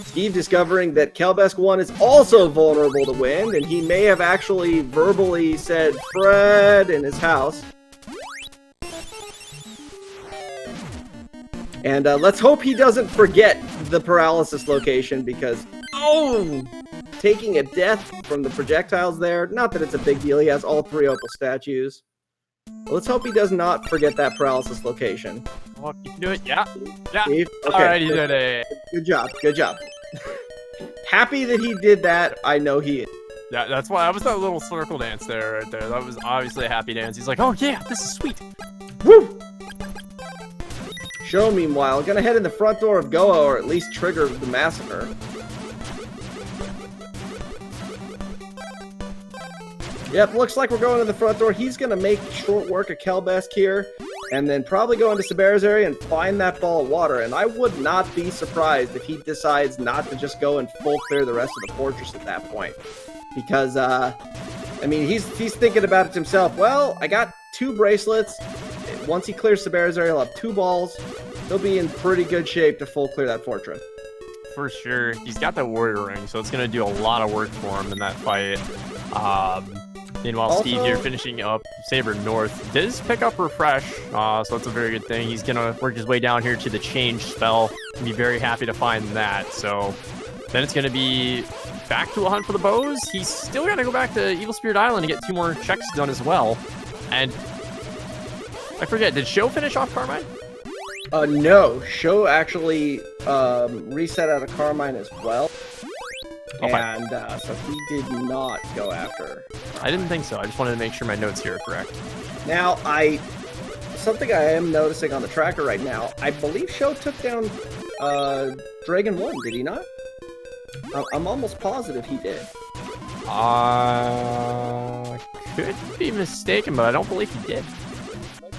Steve discovering that Kelbesk 1 is also vulnerable to wind, and he may have actually verbally said Fred in his house. And let's hope he doesn't forget the paralysis location, because, oh, taking a death from the projectiles there, not that it's a big deal, he has all 3 Opal statues. But let's hope he does not forget that paralysis location. Oh, you can do it, yeah. Yeah. Steve? Okay. Alright, he did it. Good job, good job. Happy that he did that, I know he is. Yeah, that's why, that was that little circle dance there, right there. That was obviously a happy dance. He's like, oh yeah, this is sweet. Woo! Sho, meanwhile, gonna head in the front door of Goa, or at least trigger the massacre. Yep, looks like we're going to the front door. He's gonna make short work of Kelbesk here, and then probably go into Sabera's area and find that ball of water. And I would not be surprised if he decides not to just go and full clear the rest of the fortress at that point. Because, I mean, he's thinking about it himself. Well, I got 2 bracelets. Once he clears Sabera's area, he'll have 2 balls. He'll be in pretty good shape to full clear that fortress. For sure. He's got that warrior ring, so it's going to do a lot of work for him in that fight. Meanwhile, also, Steve here finishing up Saber North does pick up Refresh, so that's a very good thing. He's going to work his way down here to the Change spell and be very happy to find that. So then it's going to be back to a hunt for the bows. He's still got to go back to Evil Spirit Island to get 2 more checks done as well. And I forget, did Sho finish off Carmine? No. Sho actually reset out of Carmine as well. Okay. And so he did not go after Carmine. I didn't think so. I just wanted to make sure my notes here are correct. Now, something I am noticing on the tracker right now, I believe Sho took down Dragon 1, did he not? I'm almost positive he did. Could be mistaken, but I don't believe he did.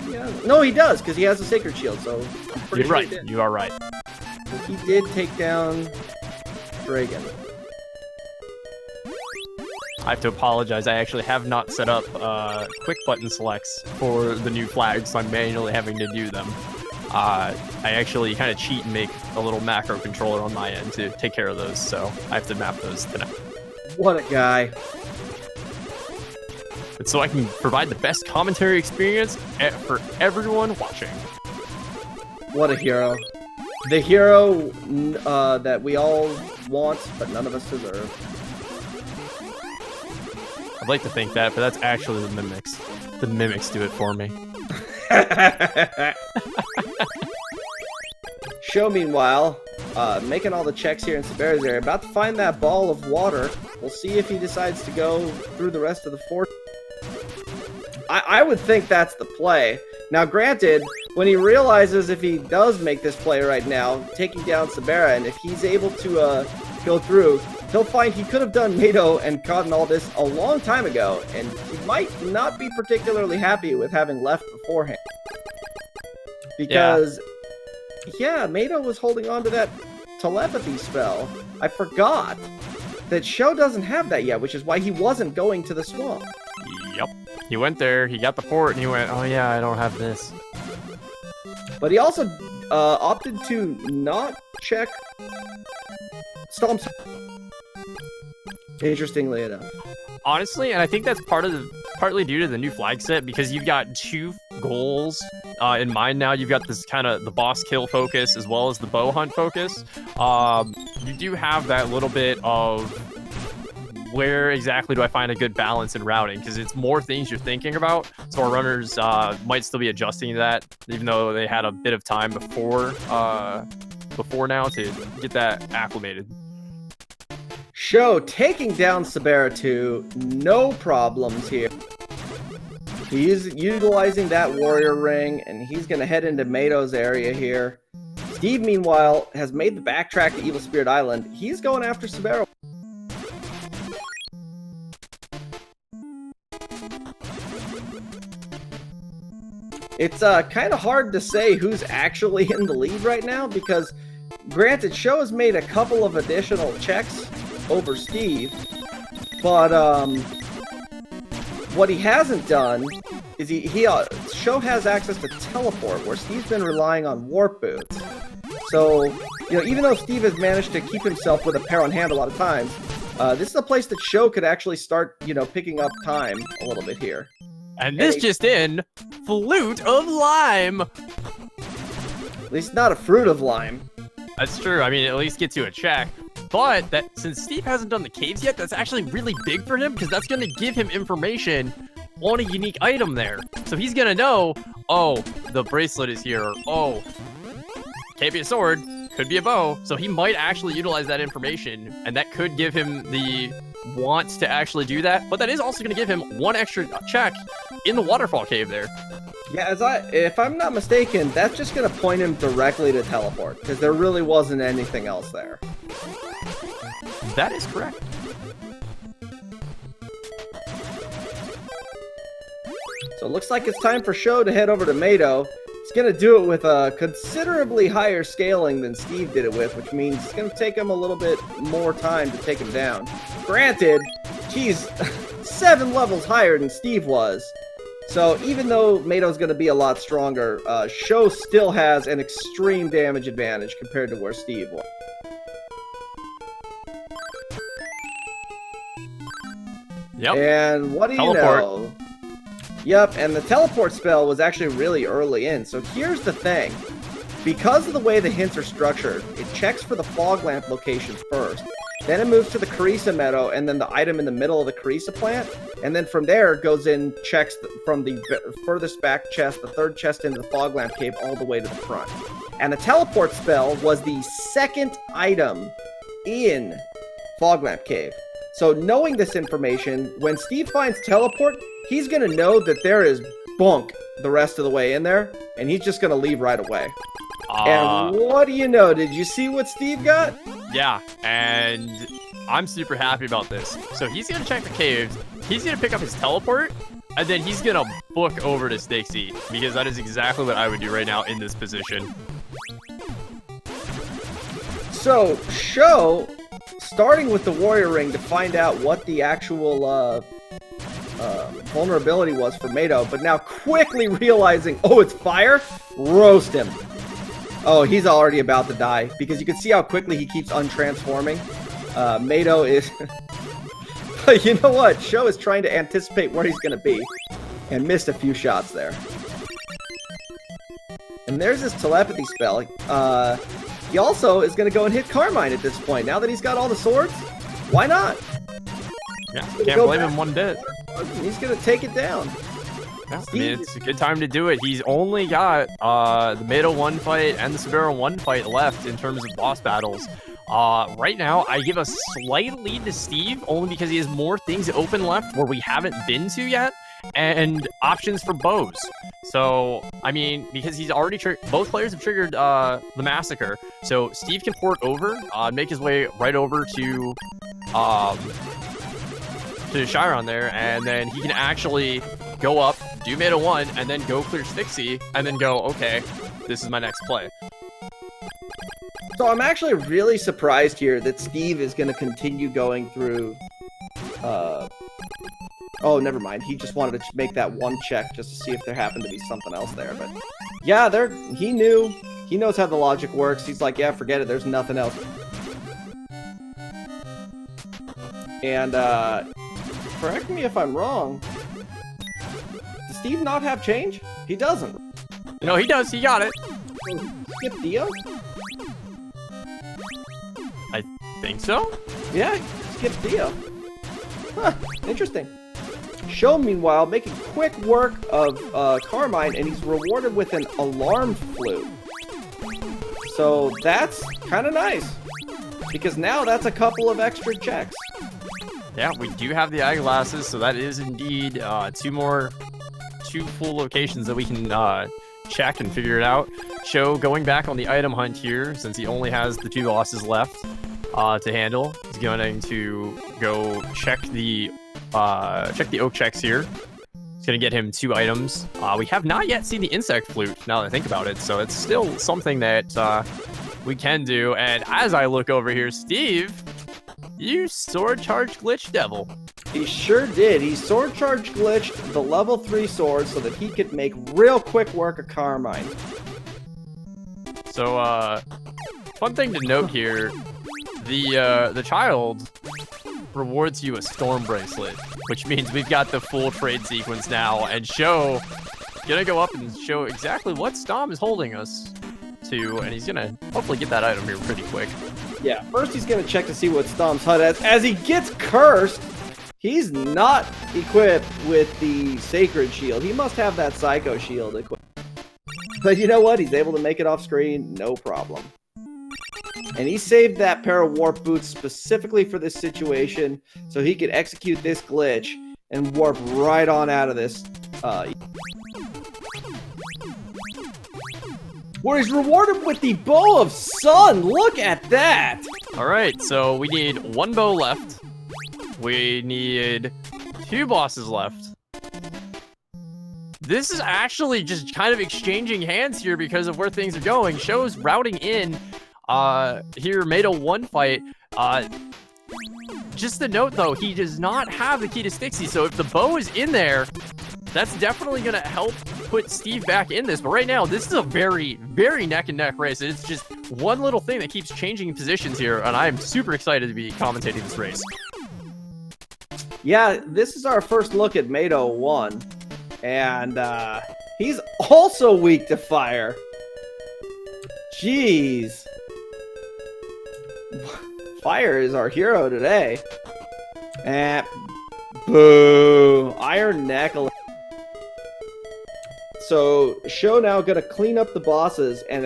Yeah. No, he does, because he has a Sacred Shield, so I'm pretty You're sure right. he did. You are right. He did take down Dragon. I have to apologize. I actually have not set up quick button selects for the new flags, so I'm manually having to do them. I actually kind of cheat and make a little macro controller on my end to take care of those, so I have to map those tonight. What a guy. But so I can provide the best commentary experience for everyone watching. What a hero. The hero that we all want, but none of us deserve. I'd like to think that, but that's actually the Mimics. The mimics do it for me. Sho, meanwhile, making all the checks here in Sabera's area, about to find that ball of water. We'll see if he decides to go through the rest of the fort. I would think that's the play. Now, granted, when he realizes if he does make this play right now, taking down Sabera, and if he's able to go through, he'll find he could have done Mado and gotten all this a long time ago, and he might not be particularly happy with having left beforehand. Because, yeah, Mado was holding on to that telepathy spell. I forgot that Sho doesn't have that yet, which is why he wasn't going to the swamp. Yep. He went there, he got the port, and he went, oh yeah, I don't have this. But he also opted to not check Stomp's. Interestingly enough. Honestly, and I think that's partly due to the new flag set, because you've got 2 goals in mind now. You've got this kind of the boss kill focus as well as the bow hunt focus. You do have that little bit of where exactly do I find a good balance in routing, because it's more things you're thinking about. So our runners might still be adjusting to that, even though they had a bit of time before now to get that acclimated. Sho taking down Sabera 2, no problems here. He's utilizing that warrior ring, and he's going to head into Mado's area here. Steve, meanwhile, has made the backtrack to Evil Spirit Island. He's going after Sabera. It's kind of hard to say who's actually in the lead right now, because granted, Sho has made a couple of additional checks over Steve, but what he hasn't done is Sho has access to teleport, where Steve's been relying on warp boots. So, even though Steve has managed to keep himself with a pair on hand a lot of times, this is a place that Sho could actually start, picking up time a little bit here. And this just in, Flute of Lime. At least not a Fruit of Lime. That's true. I mean, it at least gets you a check. But since Steve hasn't done the caves yet, that's actually really big for him, because that's going to give him information on a unique item there. So he's going to know, oh, the bracelet is here, or oh, can't be a sword, could be a bow. So he might actually utilize that information, and that could give him the want to actually do that. But that is also going to give him 1 extra check in the waterfall cave there. Yeah, if I'm not mistaken, that's just going to point him directly to teleport, because there really wasn't anything else there. That is correct. So it looks like it's time for Sho to head over to Mado. He's going to do it with a considerably higher scaling than Steve did it with, which means it's going to take him a little bit more time to take him down. Granted, he's 7 levels higher than Steve was. So even though Mado's going to be a lot stronger, Sho still has an extreme damage advantage compared to where Steve was. Yep. And what do you know? Yep, and the teleport spell was actually really early in. So here's the thing. Because of the way the hints are structured, it checks for the fog lamp locations first. Then it moves to the Carissa meadow, and then the item in the middle of the Carissa plant. And then from there, it goes in, checks from the furthest back chest, the 3rd chest into the fog lamp cave, all the way to the front. And the teleport spell was the 2nd item in fog lamp cave. So knowing this information, when Steve finds teleport, he's going to know that there is bunk the rest of the way in there, and he's just going to leave right away. And what do you know? Did you see what Steve got? Yeah, and I'm super happy about this. So he's going to check the caves, he's going to pick up his teleport, and then he's going to book over to Stixie, because that is exactly what I would do right now in this position. So, Sho, starting with the warrior ring to find out what the actual vulnerability was for Mado, but now quickly realizing, oh, it's fire, roast him. Oh, he's already about to die, because you can see how quickly he keeps untransforming. Mado is... But you know what? Sho is trying to anticipate where he's going to be, and missed a few shots there. And there's his telepathy spell. He also is going to go and hit Carmine at this point. Now that he's got all the swords, why not? Yeah, can't blame him one bit. He's going to take it down. Yeah, I mean, it's a good time to do it. He's only got the Mado 1 fight and the Sabera 1 fight left in terms of boss battles. Right now, I give a slight lead to Steve, only because he has more things open left where we haven't been to yet, and options for bows. So, I mean, because he's already both players have triggered the Massacre, so Steve can port over, make his way right over to Chiron there, and then he can actually go up, do Meta 1, and then go clear Stixie, and then go, okay, this is my next play. So I'm actually really surprised here that Steve is going to continue going through... Oh, never mind. He just wanted to make that one check just to see if there happened to be something else there. But yeah, he knew. He knows how the logic works. He's like, yeah, forget it. There's nothing else. And, correct me if I'm wrong. Does Steve not have change? He doesn't. No, he does. He got it. Skip Dio? I think so. Yeah, skip Dio. Huh, interesting. Sho, meanwhile, making quick work of Carmine, and he's rewarded with an alarm flute. So that's kind of nice, because now that's a couple of extra checks. Yeah, we do have the eyeglasses, so that is indeed two full locations that we can check and figure it out. Sho going back on the item hunt here, since he only has the 2 bosses left to handle. He's going to go check the oak checks here. It's going to get him 2 items. We have not yet seen the insect flute, now that I think about it, so it's still something that we can do. And as I look over here, Steve, you sword charge glitch devil. He sure did. He sword charge glitched the level 3 sword so that he could make real quick work of Carmine. So, fun thing to note here, the child rewards you a storm bracelet, which means we've got the full trade sequence now, and Sho gonna go up and show exactly what Stom is holding us to, and he's gonna hopefully get that item here pretty quick. Yeah, first he's gonna check to see what Stom's HUD has. As he gets cursed, he's not equipped with the Sacred Shield. He must have that Psycho Shield equipped. But you know what? He's able to make it off screen, no problem. And he saved that pair of warp boots specifically for this situation, so he could execute this glitch and warp right on out of this. Where he's rewarded with the Bow of Sun. Look at that! All right, so we need 1 bow left. We need 2 bosses left. This is actually just kind of exchanging hands here because of where things are going. Sho's routing in here, Made a 1 fight. Just to note, though, he does not have the key to Stixie, so if the bow is in there, that's definitely going to help put Steve back in this. But right now, this is a very, very neck-and-neck race. It's just one little thing that keeps changing positions here, and I'm super excited to be commentating this race. Yeah, this is our first look at Mado 1, and he's also weak to fire. Jeez. Fire is our hero today. Boo. Iron Neck. So, Sho now gonna clean up the bosses, and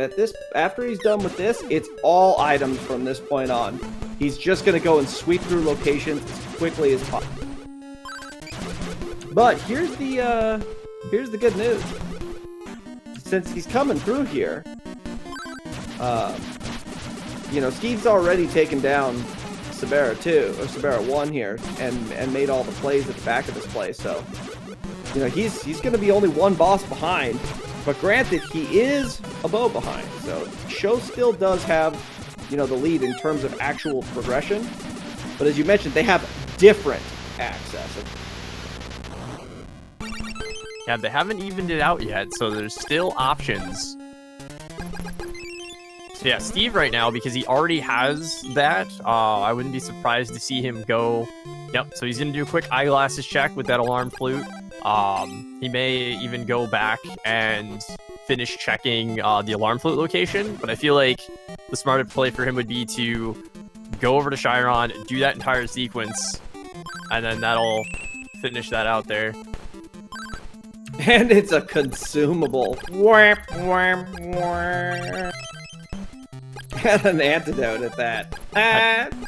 after he's done with this, it's all items from this point on. He's just gonna go and sweep through locations as quickly as possible. But here's the good news. Since he's coming through here, you know, Steve's already taken down Sabera 2, or Sabera 1 here, and made all the plays at the back of this place, so, you know, he's going to be only 1 boss behind, but granted, he is a bow behind, so Sho still does have, you know, the lead in terms of actual progression, but as you mentioned, they have different access. Yeah, they haven't evened it out yet, so there's still options. So yeah, Steve right now, because he already has that, I wouldn't be surprised to see him go... Yep, so he's going to do a quick eyeglasses check with that alarm flute. He may even go back and finish checking the alarm flute location, but I feel like the smarter play for him would be to go over to Chiron, do that entire sequence, and then that'll finish that out there. And it's a consumable. Wham, wham, wham. And an antidote at that.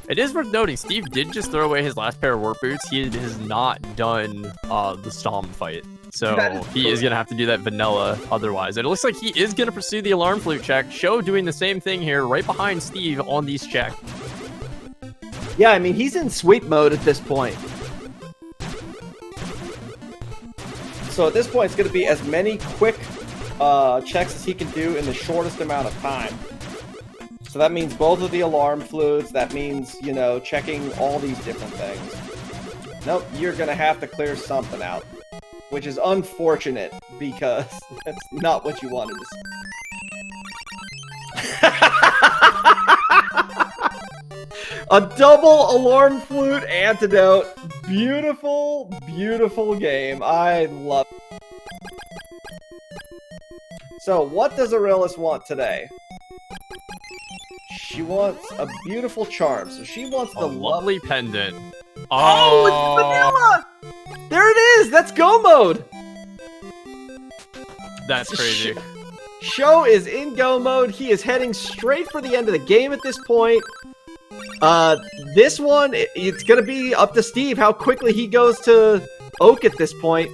It is worth noting, Steve did just throw away his last pair of warp boots. He has not done the Stomp fight. So he is going to have to do that vanilla otherwise. And it looks like he is going to pursue the alarm flute check. Sho doing the same thing here, right behind Steve on these checks. Yeah, I mean, he's in sweep mode at this point. So at this point, it's going to be as many quick checks as he can do in the shortest amount of time. So that means both of the alarm flutes. That means, you know, checking all these different things. Nope, you're going to have to clear something out. Which is unfortunate, because that's not what you wanted to see. A double alarm flute antidote. Beautiful, beautiful game. I love it. So, what does Aurelius want today? She wants a beautiful charm. So she wants the lovely pendant. Oh, it's vanilla! There it is! That's go mode! That's crazy. Sho is in go mode. He is heading straight for the end of the game at this point. This one, it's gonna be up to Steve how quickly he goes to Oak at this point.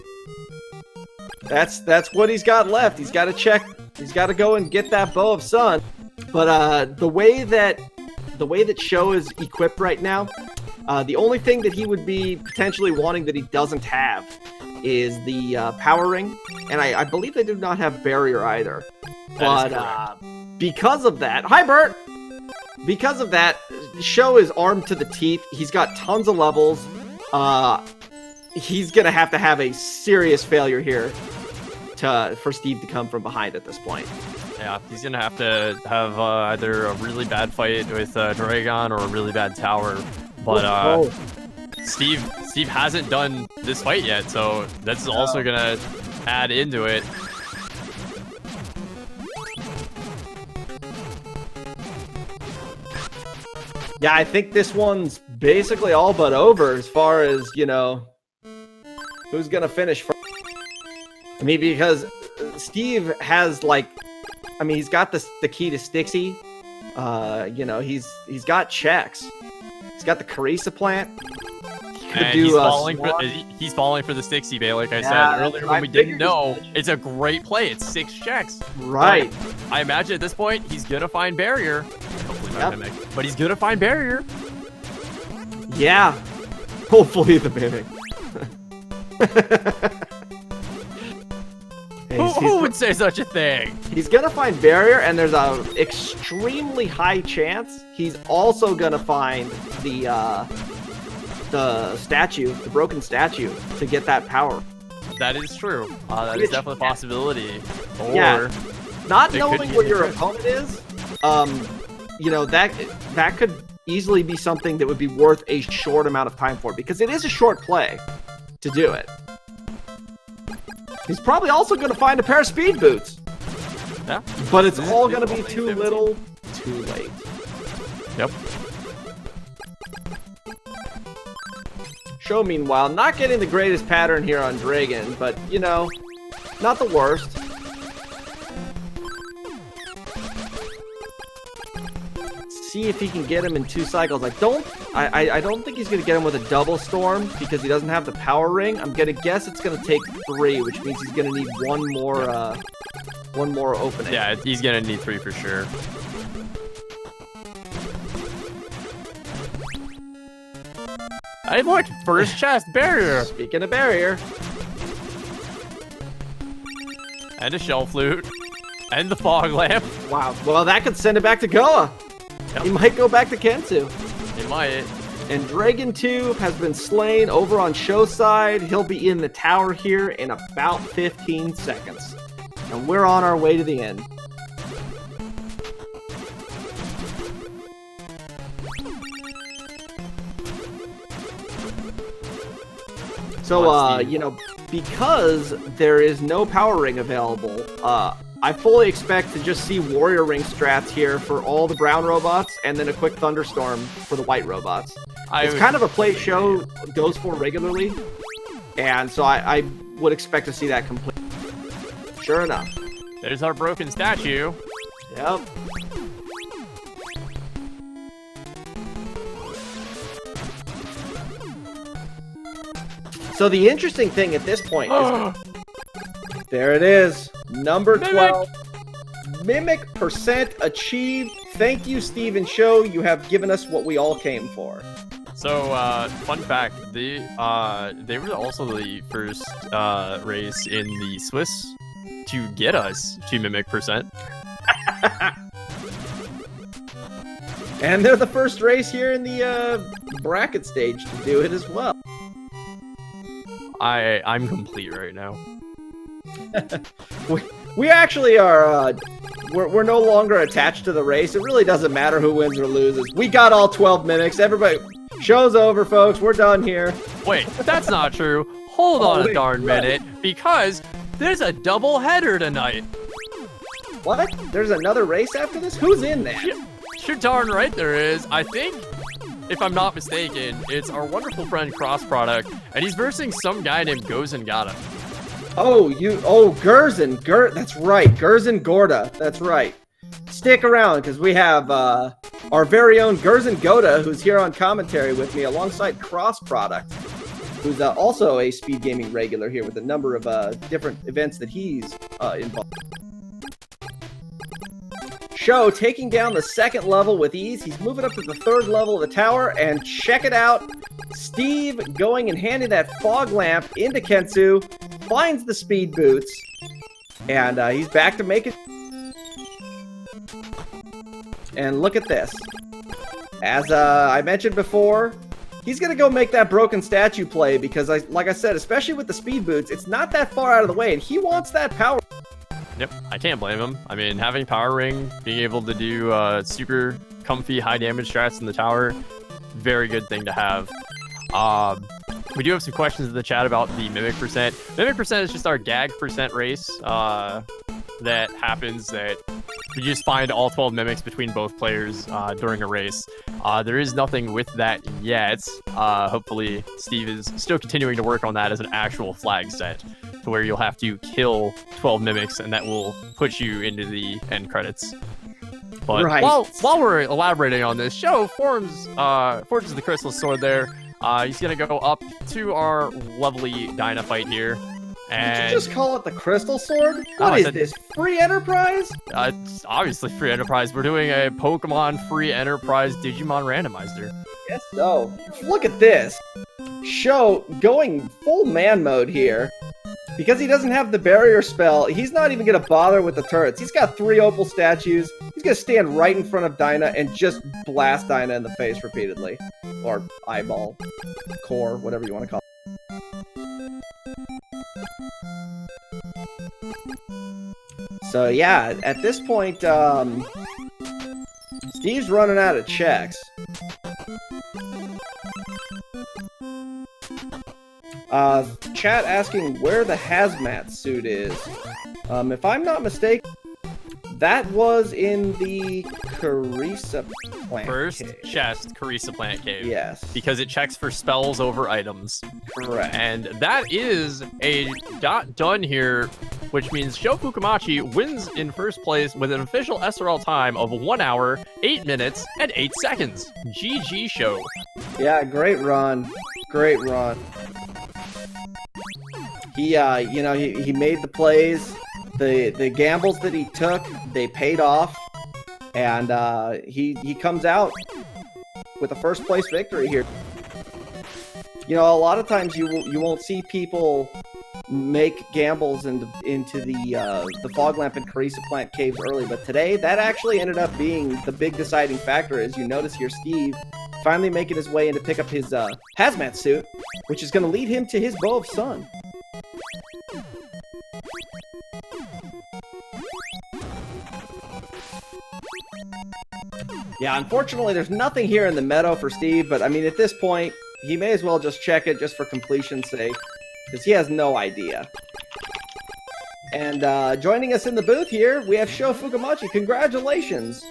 That's what he's got left. He's got to check. He's got to go and get that Bow of Sun. But the way that Sho is equipped right now, the only thing that he would be potentially wanting that he doesn't have is the power ring, and I believe they do not have barrier either. But because of that, hi Bert. Because of that, Sho is armed to the teeth. He's got tons of levels. He's gonna have to have a serious failure here for Steve to come from behind at this point. Yeah, he's gonna have to have either a really bad fight with Dragon or a really bad tower. But Steve hasn't done this fight yet, so that's also gonna add into it. Yeah, I think this one's basically all but over as far as, you know, who's gonna finish first. I mean, because Steve has, like, I mean, he's got the key to Stixie. You know, he's got checks. He's got the Carissa plant. He's falling for the Stixie bait, like I said earlier when we didn't know. It's a great play. It's 6 checks. Right. I imagine at this point, he's gonna find barrier. Hopefully not Mimic, but he's gonna find barrier. Yeah. Hopefully the Mimic. Who would say such a thing? He's gonna find barrier, and there's a extremely high chance he's also gonna find the statue, the broken statue, to get that power. That is true. That is definitely a possibility. Or yeah, not knowing where your opponent is, you know, that could easily be something that would be worth a short amount of time for, because it is a short play to do it. He's probably also going to find a pair of speed boots. Yeah. But it's all going to be too little, too late. Yep. Sho, meanwhile, not getting the greatest pattern here on Dragon, but, you know, not the worst. See if he can get him in 2 cycles. I don't think he's gonna get him with a double storm because he doesn't have the power ring. I'm gonna guess it's gonna take 3, which means he's gonna need one more opening. Yeah, he's gonna need 3 for sure. Hey, look, first chest barrier. Speaking of barrier, and a shell flute, and the fog lamp. Wow. Well, that could send it back to Goa. Yep. He might go back to Kensu. He might. And Dragon 2 has been slain over on Sho's side. He'll be in the tower here in about 15 seconds. And we're on our way to the end. So, you know, because there is no power ring available, I fully expect to just see Warrior Ring strats here for all the brown robots, and then a quick Thunderstorm for the white robots. It's kind of a play Sho goes for regularly, and so I would expect to see that complete. Sure enough. There's our broken statue. Yep. So the interesting thing at this point is... There it is. Number 12. Mimic percent achieved. Thank you, Steve and Sho. You have given us what we all came for. So, fun fact, they were also the first race in the Swiss to get us to Mimic percent. And they're the first race here in the bracket stage to do it as well. I'm complete right now. we actually are, we're no longer attached to the race. It really doesn't matter who wins or loses. We got all 12 mimics. Everybody, show's over, folks. We're done here. Wait, that's not true. Hold on a darn minute, because there's a double header tonight. What? There's another race after this? Who's in that? You're darn right there is. I think, if I'm not mistaken, it's our wonderful friend Cross Product, and he's versing some guy named Gozen Gata. Oh, Gerzen. That's right. Gerzen Gorda. That's right. Stick around, because we have our very own Gerzen Goda, who's here on commentary with me, alongside Cross Product, who's also a Speed Gaming regular here with a number of different events that he's involved in. Sho taking down the second level with ease. He's moving up to the third level of the tower, and check it out. Steve going and handing that fog lamp into Kensu, finds the speed boots, and he's back to make it. And look at this. As I mentioned before, he's going to go make that broken statue play because, like I said, especially with the speed boots, it's not that far out of the way, and he wants that power. Yep, I can't blame him. I mean, having Power Ring, being able to do super comfy high damage strats in the tower, very good thing to have. We do have some questions in the chat about the Mimic percent. Mimic percent is just our gag percent race that happens that you just find all 12 mimics between both players during a race. There is nothing with that yet. Hopefully, Steve is still continuing to work on that as an actual flag set, to where you'll have to kill 12 mimics, and that will put you into the end credits. But right. while we're elaborating on this, Sho forges the crystal sword there. He's gonna go up to our lovely Dyna fight here. And did you just call it the crystal sword? What is this, free enterprise? It's obviously free enterprise. We're doing a Pokemon free enterprise Digimon randomizer. Yes, so look at this. Sho going full man mode here. Because he doesn't have the barrier spell, he's not even going to bother with the turrets. He's got 3 opal statues. He's going to stand right in front of Dyna and just blast Dyna in the face repeatedly. Or eyeball, core, whatever you want to call it. So yeah, at this point, Steve's running out of checks. Chat asking where the hazmat suit is. If I'm not mistaken, that was in the Carissa plant First cave. chest, Carissa plant cave. Yes. Because it checks for spells over items. Correct. And that is a dot done here, which means ShoFukomachi wins in first place with an official SRL time of 1 hour, 8 minutes, and 8 seconds. GG Sho. Yeah, great run. Great run. He, he made the plays. The gambles that he took, they paid off, and he comes out with a first place victory here. You know, a lot of times you won't see people make gambles into the fog lamp and Carissa plant caves early, but today that actually ended up being the big deciding factor. As you notice here, Steve finally making his way in to pick up his hazmat suit, which is going to lead him to his bow of sun. Yeah, unfortunately, there's nothing here in the meadow for Steve, but I mean, at this point, he may as well just check it just for completion's sake, because he has no idea. And joining us in the booth here, we have ShoFukomachi. Congratulations!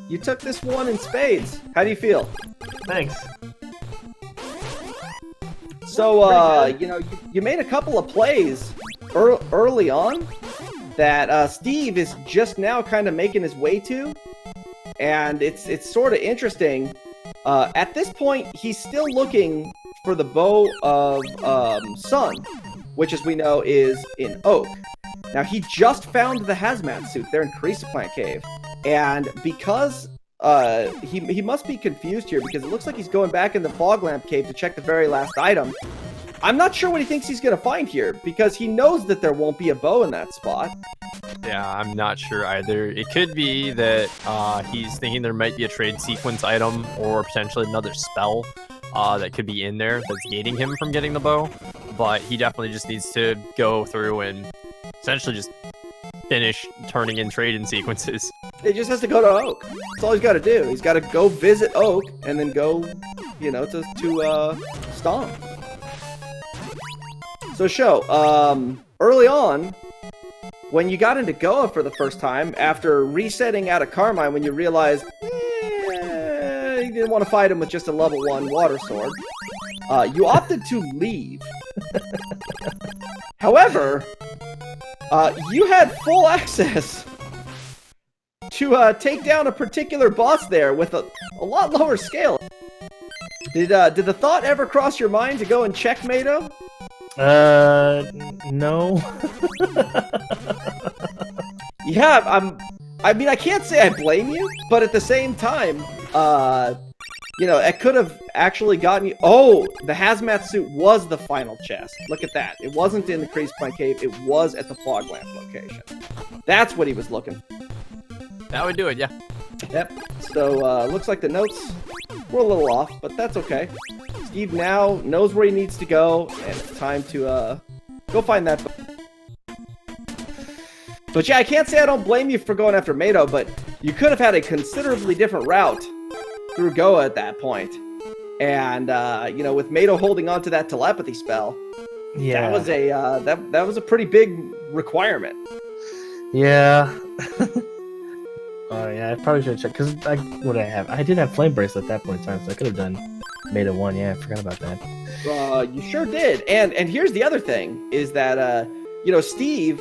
You took this one in spades. How do you feel? Thanks. So, you know, you made a couple of plays early on. that Steve is just now kind of making his way to, and it's sort of interesting. At this point, he's still looking for the bow of Sun, which, as we know, is in Oak. Now, he just found the hazmat suit there in Crystalis Cave, and because he must be confused here, because it looks like he's going back in the Fog Lamp Cave to check the very last item. I'm not sure what he thinks he's going to find here, because he knows that there won't be a bow in that spot. Yeah, I'm not sure either. It could be that he's thinking there might be a trade sequence item or potentially another spell that could be in there that's gating him from getting the bow. But he definitely just needs to go through and essentially just finish turning in trade-in sequences. He just has to go to Oak. That's all he's got to do. He's got to go visit Oak and then go, you know, to Stomp. So, early on, when you got into Goa for the first time, after resetting out of Carmine, when you realized you didn't want to fight him with just a level 1 water sword, you opted to leave. However, you had full access to take down a particular boss there with a lot lower scale. Did the thought ever cross your mind to go and check Mado? No. Yeah, I mean, I can't say I blame you, but at the same time, you know, it could have actually gotten you. Oh, the hazmat suit was the final chest. Look at that. It wasn't in the Crystalis Cave. It was at the Fog Lamp location. That's what he was looking for. That would do it, yeah. Yep. So, looks like the notes were a little off, but that's okay. Steve now knows where he needs to go, and it's time to go find that. But yeah, I can't say I don't blame you for going after Mado, but you could have had a considerably different route through Goa at that point. And you know, with Mado holding on to that telepathy spell, Yeah. that was a that was a pretty big requirement. Yeah. Oh yeah, I probably should have checked, because what did I have? I did have Flame Bracelet at that point in time, so I could have done Made of 1, yeah, I forgot about that. You sure did. And here's the other thing, is that, you know, Steve,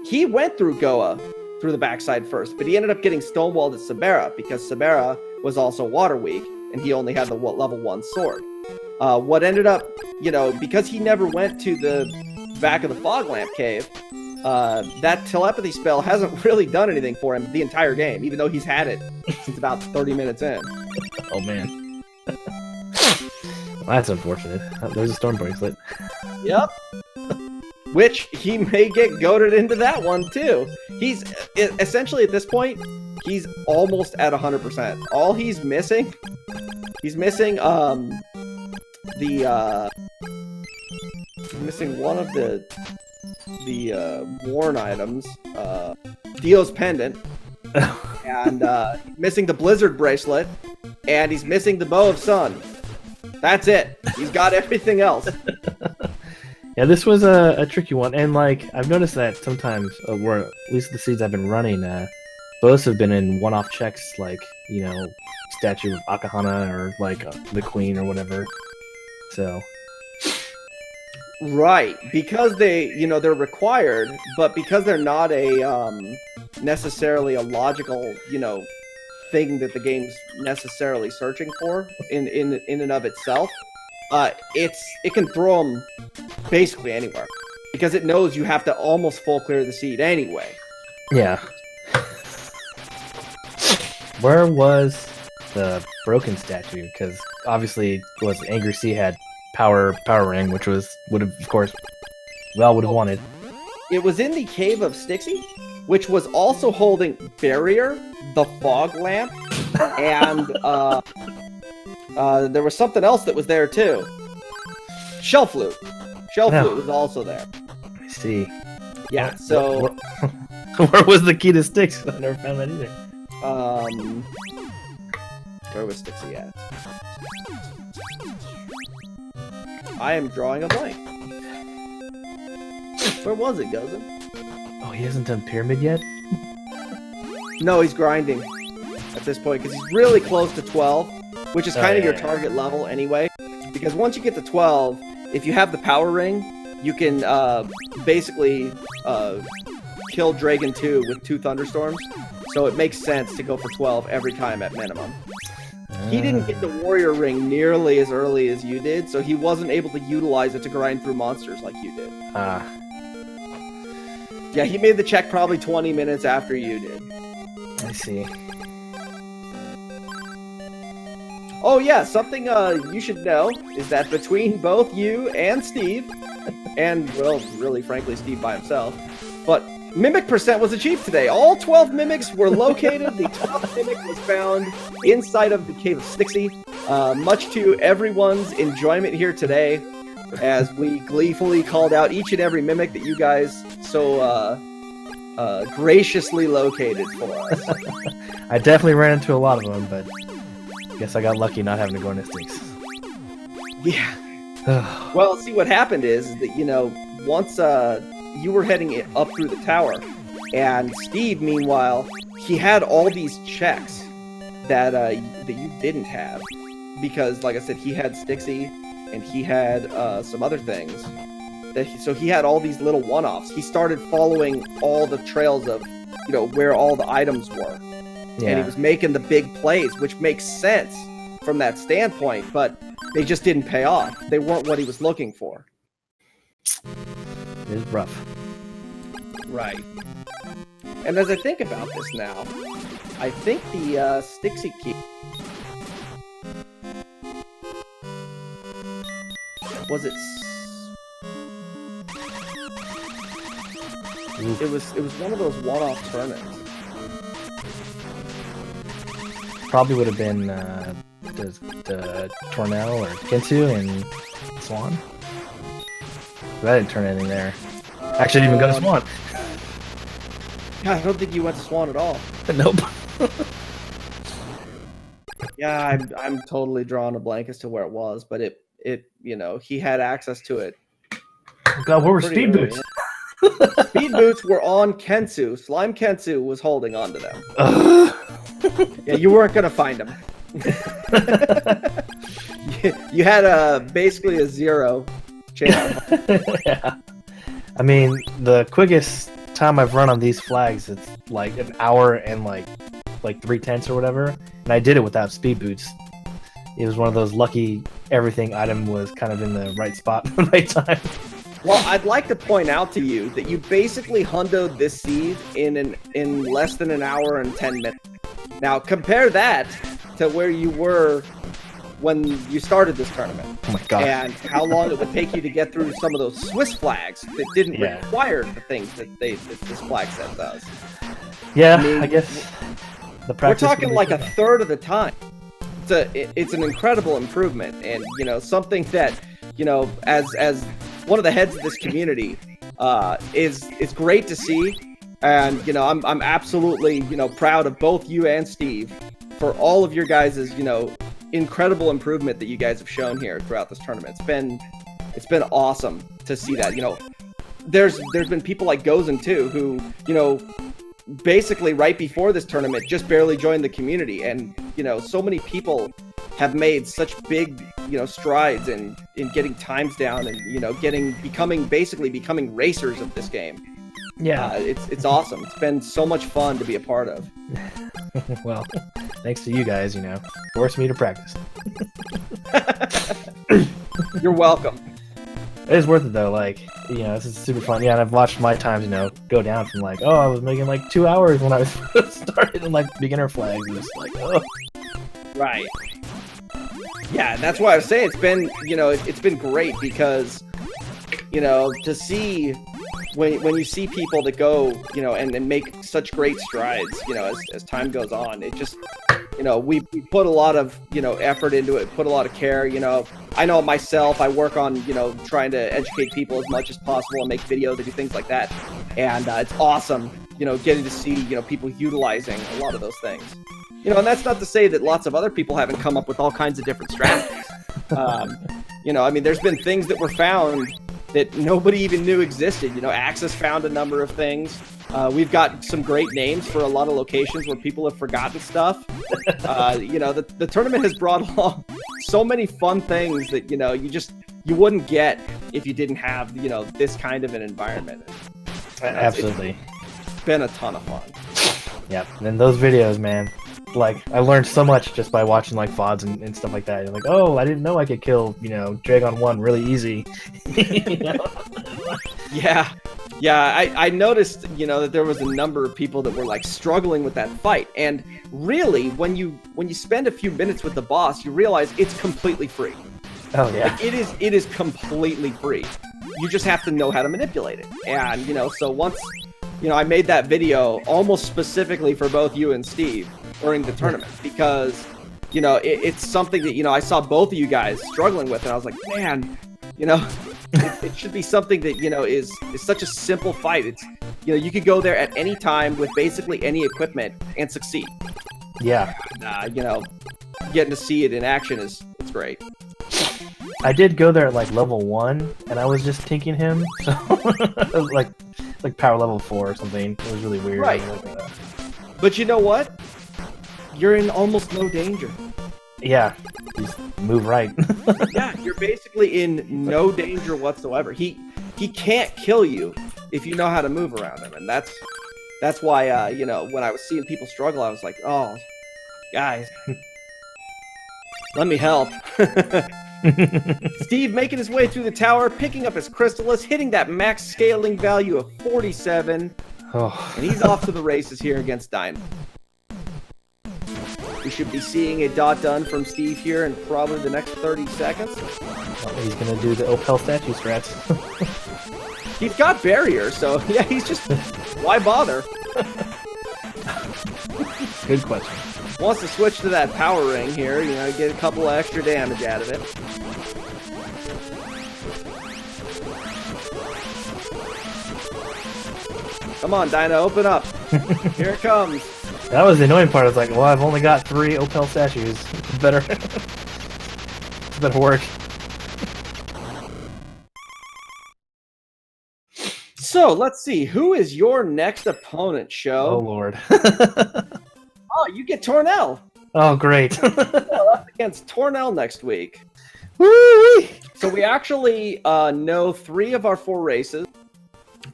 he went through Goa, through the backside first, but he ended up getting stonewalled at Sabera, because Sabera was also water weak, and he only had the level 1 sword. What ended up, you know, because he never went to the back of the Fog Lamp Cave, that telepathy spell hasn't really done anything for him the entire game, even though he's had it since about 30 minutes in. Oh man. Well, that's unfortunate. There's a Storm Bracelet. Yep. Which he may get goaded into that one too. He's essentially at this point, he's almost at 100%. All he's missing, missing one of the worn items, Dio's pendant, and missing the Blizzard bracelet, and he's missing the Bow of Sun. That's it. He's got everything else. Yeah, this was a tricky one, and like I've noticed that sometimes, where at least the seeds I've been running, both have been in one-off checks, like, you know, statue of Akahana or like the Queen or whatever. So. Right, because they, you know, they're required, but because they're not a necessarily a logical, you know, thing that the game's necessarily searching for in and of itself, it can throw them basically anywhere, because it knows you have to almost full clear the seed anyway. Yeah. Where was the broken statue? Because obviously, was Angry Sea had power ring, which would have, of course, would have wanted. It was in the Cave of Styxy, which was also holding Barrier, the Fog Lamp, and there was something else that was there too. Shell Flute. Shell Flute was also there. I see. Yeah, so where was the key to Styx? I never found that either. Where was Styxy at? I am drawing a blank. Where was it, Guzin? Oh, he hasn't done Pyramid yet? No, he's grinding at this point, because he's really close to 12, which is kind of your target level anyway. Because once you get to 12, if you have the power ring, you can basically kill Dragon 2 with 2 thunderstorms, so it makes sense to go for 12 every time at minimum. He didn't get the warrior ring nearly as early as you did, so he wasn't able to utilize it to grind through monsters like you did. Yeah, he made the check probably 20 minutes after you did. I see. Oh yeah, something you should know is that between both you and Steve, and well, really frankly, Steve by himself, but Mimic percent was achieved today. All 12 mimics were located. The top mimic was found inside of the cave of Stixie. Much to everyone's enjoyment here today, as we gleefully called out each and every mimic that you guys so graciously located for us. I definitely ran into a lot of them, but guess I got lucky not having to go into Styx. Yeah. Well, see, what happened is that, you know, once you were heading up through the tower, and Steve, meanwhile, he had all these checks that you didn't have, because, like I said, he had Stixie, and he had some other things. So he had all these little one-offs. He started following all the trails of, you know, where all the items were. Yeah. And he was making the big plays, which makes sense from that standpoint, but they just didn't pay off. They weren't what he was looking for. It is rough. Right. And as I think about this now, I think the Stixie key was it? It was one of those one-off tournaments. Probably would have been the Tornell or Kinsu and Swan. But I didn't turn anything there. Actually, I didn't even go to Swan. Yeah, I don't think you went to Swan at all. Nope. Yeah, I'm totally drawing a blank as to where it was, but it you know, he had access to it. God, where were Speed Boots? Speed Boots were on Kensu. Slime Kensu was holding on to them. Yeah, you weren't gonna find them. You had basically a 0 chance. Yeah. I mean, the quickest time I've run on these flags, it's like an hour and like 3/10 or whatever, and I did it without Speed Boots. It was one of those lucky everything item was kind of in the right spot at the right time. Well, I'd like to point out to you that you basically hundoed this seed in less than an hour and 10 minutes. Now, compare that to where you were when you started this tournament. Oh my god. And how long it would take you to get through some of those Swiss flags that didn't require the things that this flag set does. Yeah, I mean, I guess the practice. We're talking like a third of the time. It's an incredible improvement, and you know, something that, you know, as one of the heads of this community, is great to see. And you know, I'm absolutely, you know, proud of both you and Steve for all of your guys', you know, incredible improvement that you guys have shown here throughout this tournament. It's been awesome to see that. You know, there's been people like Gozen too, who, you know, basically right before this tournament just barely joined the community, and you know, so many people have made such big, you know, strides in getting times down, and you know, becoming racers of this game. Yeah, it's awesome. It's been so much fun to be a part of. Well, thanks to you guys, you know, forced me to practice. You're welcome. It is worth it though. Like, you know, this is super fun. Yeah, and I've watched my times, you know, go down from like, oh, I was making like 2 hours when I was started in like beginner flags, and just like, oh. Right. Yeah, and that's why I was saying it's been, you know, it's been great because, you know, to see when you see people that go, you know, and make such great strides, you know, as time goes on, it just, you know, we put a lot of, you know, effort into it, put a lot of care, you know. I know myself, I work on, you know, trying to educate people as much as possible and make videos and do things like that. And it's awesome, you know, getting to see, you know, people utilizing a lot of those things. You know, and that's not to say that lots of other people haven't come up with all kinds of different strategies. You know, I mean, there's been things that were found that nobody even knew existed. You know, Axis found a number of things. We've got some great names for a lot of locations where people have forgotten stuff. You know, the tournament has brought along so many fun things that, you know, you wouldn't get if you didn't have, you know, this kind of an environment. Absolutely. been a ton of fun. Yeah, and those videos, man. Like, I learned so much just by watching, like, VODs and stuff like that. You're like, oh, I didn't know I could kill, you know, Dragon 1 really easy. You know? Yeah. Yeah, I noticed, you know, that there was a number of people that were, like, struggling with that fight. And really, when you spend a few minutes with the boss, you realize it's completely free. Oh, yeah. Like, it is completely free. You just have to know how to manipulate it. And, you know, so once, you know, I made that video almost specifically for both you and Steve during the tournament because, you know, it's something that, you know, I saw both of you guys struggling with, and I was like, man, you know, it should be something that, you know, is such a simple fight. It's, you know, you could go there at any time with basically any equipment and succeed. Yeah. You know, getting to see it in action it's great. I did go there at, like, level 1, and I was just tinking him, so, it was like power level 4 or something. It was really weird. Right. But you know what? You're in almost no danger. Yeah, just move right. Yeah, you're basically in no danger whatsoever. He can't kill you if you know how to move around him, and that's why you know, when I was seeing people struggle, I was like, oh, guys, let me help. Steve making his way through the tower, picking up his Crystalis, hitting that max scaling value of 47, and he's off to the races here against Dino. We should be seeing a dot done from Steve here in probably the next 30 seconds. He's gonna do the Opel statue strats. He's got barrier, so yeah, he's just, why bother? Good question. Wants to switch to that power ring here, you know, get a couple of extra damage out of it. Come on, Dino, open up. Here it comes. That was the annoying part. I was like, well, I've only got 3 Opel statues. Better. It's better work. So, let's see. Who is your next opponent, Sho? Oh, Lord. Oh, you get Tornell. Oh, great. Up against Tornell next week. Woo! So we actually know 3 of our 4 races.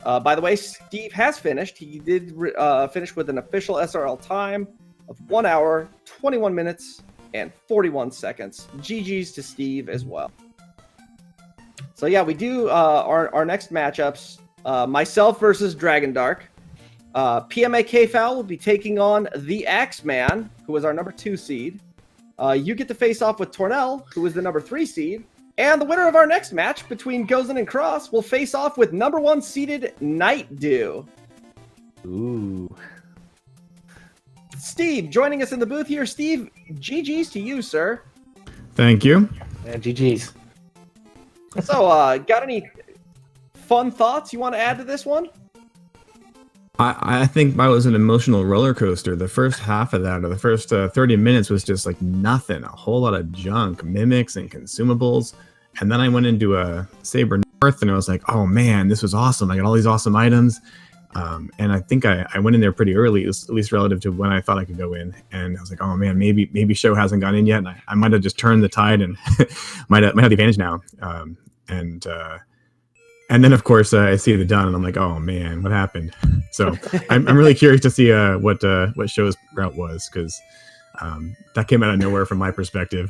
By the way, Steve has finished. He did finish with an official SRL time of 1 hour, 21 minutes, and 41 seconds. GG's to Steve as well. So yeah, we do our next matchups. Myself versus Dragon Dark. PMA Foul will be taking on the Axeman, who is our number 2 seed. You get to face off with Tornell, who is the number 3 seed. And the winner of our next match between Gozen and Cross will face off with number 1 seeded Night Dew. Ooh. Steve, joining us in the booth here. Steve, GG's to you, sir. Thank you. Man, GG's. So, got any fun thoughts you want to add to this one? I think that was an emotional roller coaster. The first half of that, or the first 30 minutes, was just like nothing. A whole lot of junk, mimics, and consumables. And then I went into a Saber North, and I was like, oh man, this was awesome. I got all these awesome items. And I think I went in there pretty early, at least relative to when I thought I could go in. And I was like, oh man, maybe Sho hasn't gone in yet. And I might have just turned the tide and might have the advantage now. And then, of course, I see the done, and I'm like, "Oh man, what happened?" So I'm really curious to see what Sho's route was, because that came out of nowhere from my perspective.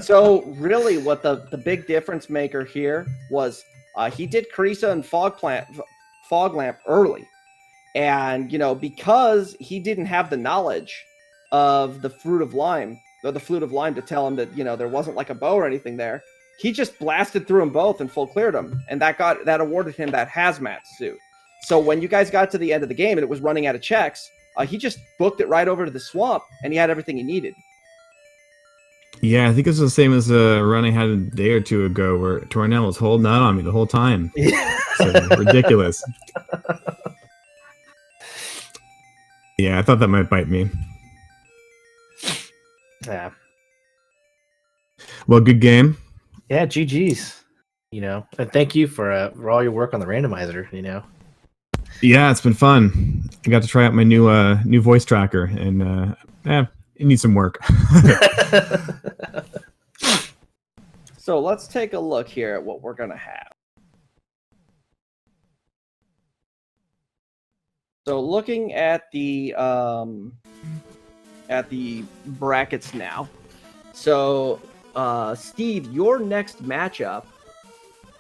So really, what the big difference maker here was he did Carissa and Fog Lamp early, and you know, because he didn't have the knowledge of the Fruit of Lime or the Flute of Lime to tell him that, you know, there wasn't like a bow or anything there. He just blasted through them both and full cleared them, and that awarded him that hazmat suit. So when you guys got to the end of the game and it was running out of checks, he just booked it right over to the swamp, and he had everything he needed. Yeah, I think it's the same as a run I had a day or two ago where Tornell was holding out on me the whole time. So, ridiculous. Yeah, I thought that might bite me. Yeah. Well, good game. Yeah, GG's. You know, and thank you for all your work on the randomizer, you know. Yeah, it's been fun. I got to try out my new voice tracker, and it needs some work. So let's take a look here at what we're going to have. So looking at the brackets now. So Steve, your next matchup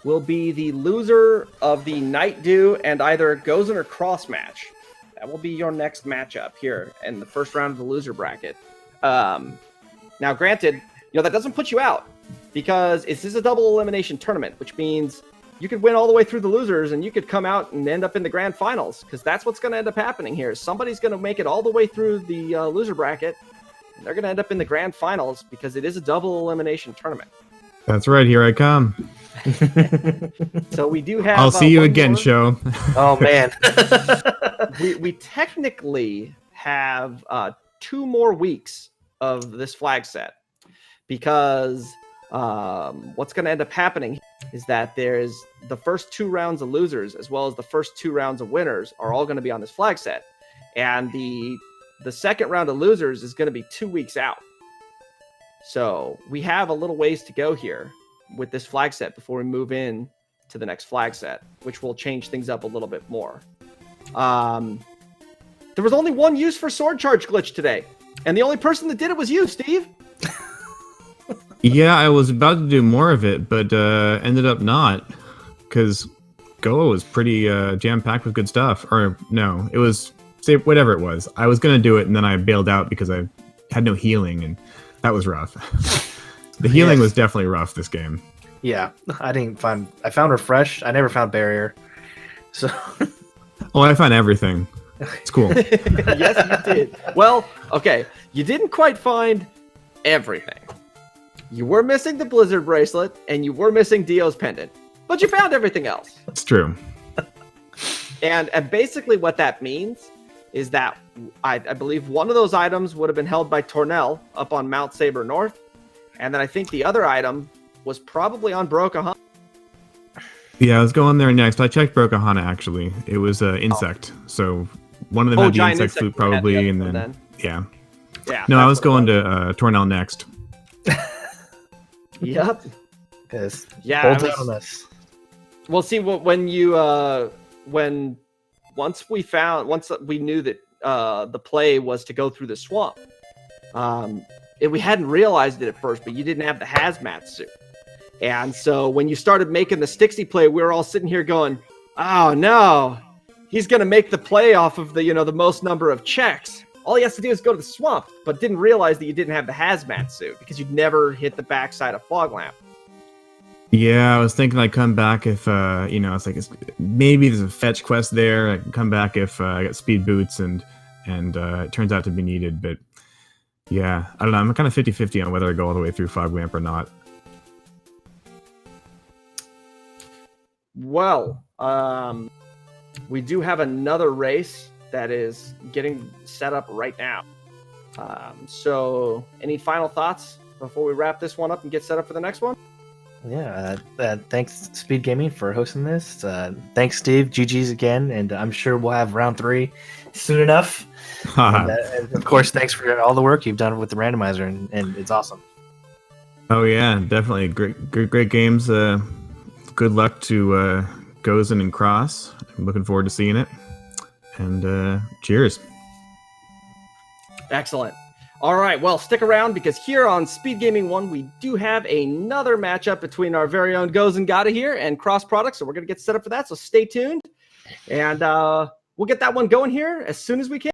will be the loser of the Night Dew and either Gozen or Cross match. That will be your next matchup here in the first round of the loser bracket. Now, granted, that doesn't put you out because this is a double elimination tournament, which means you could win all the way through the losers and you could come out and end up in the grand finals, because that's what's going to end up happening here. Somebody's going to make it all the way through the loser bracket, and they're going to end up in the grand finals because it is a double elimination tournament. That's right. Here I come. So we do have. I'll see you again, more. Sho. Oh man. we technically have 2 more weeks of this flag set, because what's going to end up happening is that there's the first 2 rounds of losers as well as the first 2 rounds of winners are all going to be on this flag set, and the second round of losers is going to be 2 weeks out. So we have a little ways to go here with this flag set before we move in to the next flag set, which will change things up a little bit more. There was only 1 use for sword charge glitch today, and the only person that did it was you, Steve. Yeah, I was about to do more of it, but ended up not, because Goa was pretty jam-packed with good stuff. Or no, it was, say, whatever it was. I was going to do it, and then I bailed out because I had no healing, and that was rough. The healing was definitely rough this game. Yeah, I found refresh. I never found barrier. So. Oh, I found everything. It's cool. Yes, you did. Well, okay, you didn't quite find everything. You were missing the Blizzard bracelet, and you were missing Dio's pendant, but you found everything else. It's true. And basically what that means is that I believe one of those items would have been held by Tornell up on Mount Saber North, and then I think the other item was probably on Brokahana. Yeah, I was going there next. I checked Brokahana, actually. It was insect, so one of them had the insect flute probably, and then... Yeah. No, I was going to Tornell next. Yep. Yes. Yeah. Hold down on us. Well, see, when you once we knew that the play was to go through the swamp, we hadn't realized it at first, but you didn't have the hazmat suit, and so when you started making the Stixie play, we were all sitting here going, "Oh no, he's gonna make the play off of the the most number of checks. All he has to do is go to the swamp," but didn't realize that you didn't have the hazmat suit because you'd never hit the backside of Foglamp. Yeah, I was thinking I'd come back if, it's like maybe there's a fetch quest there. I can come back if I got speed boots and it turns out to be needed. But yeah, I don't know. I'm kind of 50-50 on whether I go all the way through Foglamp or not. Well, we do have another race that is getting set up right now. So any final thoughts before we wrap this one up and get set up for the next one? Yeah, thanks SpeedGaming for hosting this. Thanks Steve, GG's again, and I'm sure we'll have round 3 soon enough. And of course, thanks for all the work you've done with the randomizer, and it's awesome. Oh yeah, definitely great games. Good luck to Gozen and Cross. I'm looking forward to seeing it. And cheers. Excellent. All right, well, stick around because here on Speed Gaming 1, we do have another matchup between our very own Gozen Gata here and Cross Products, so we're going to get set up for that, so stay tuned. And we'll get that one going here as soon as we can.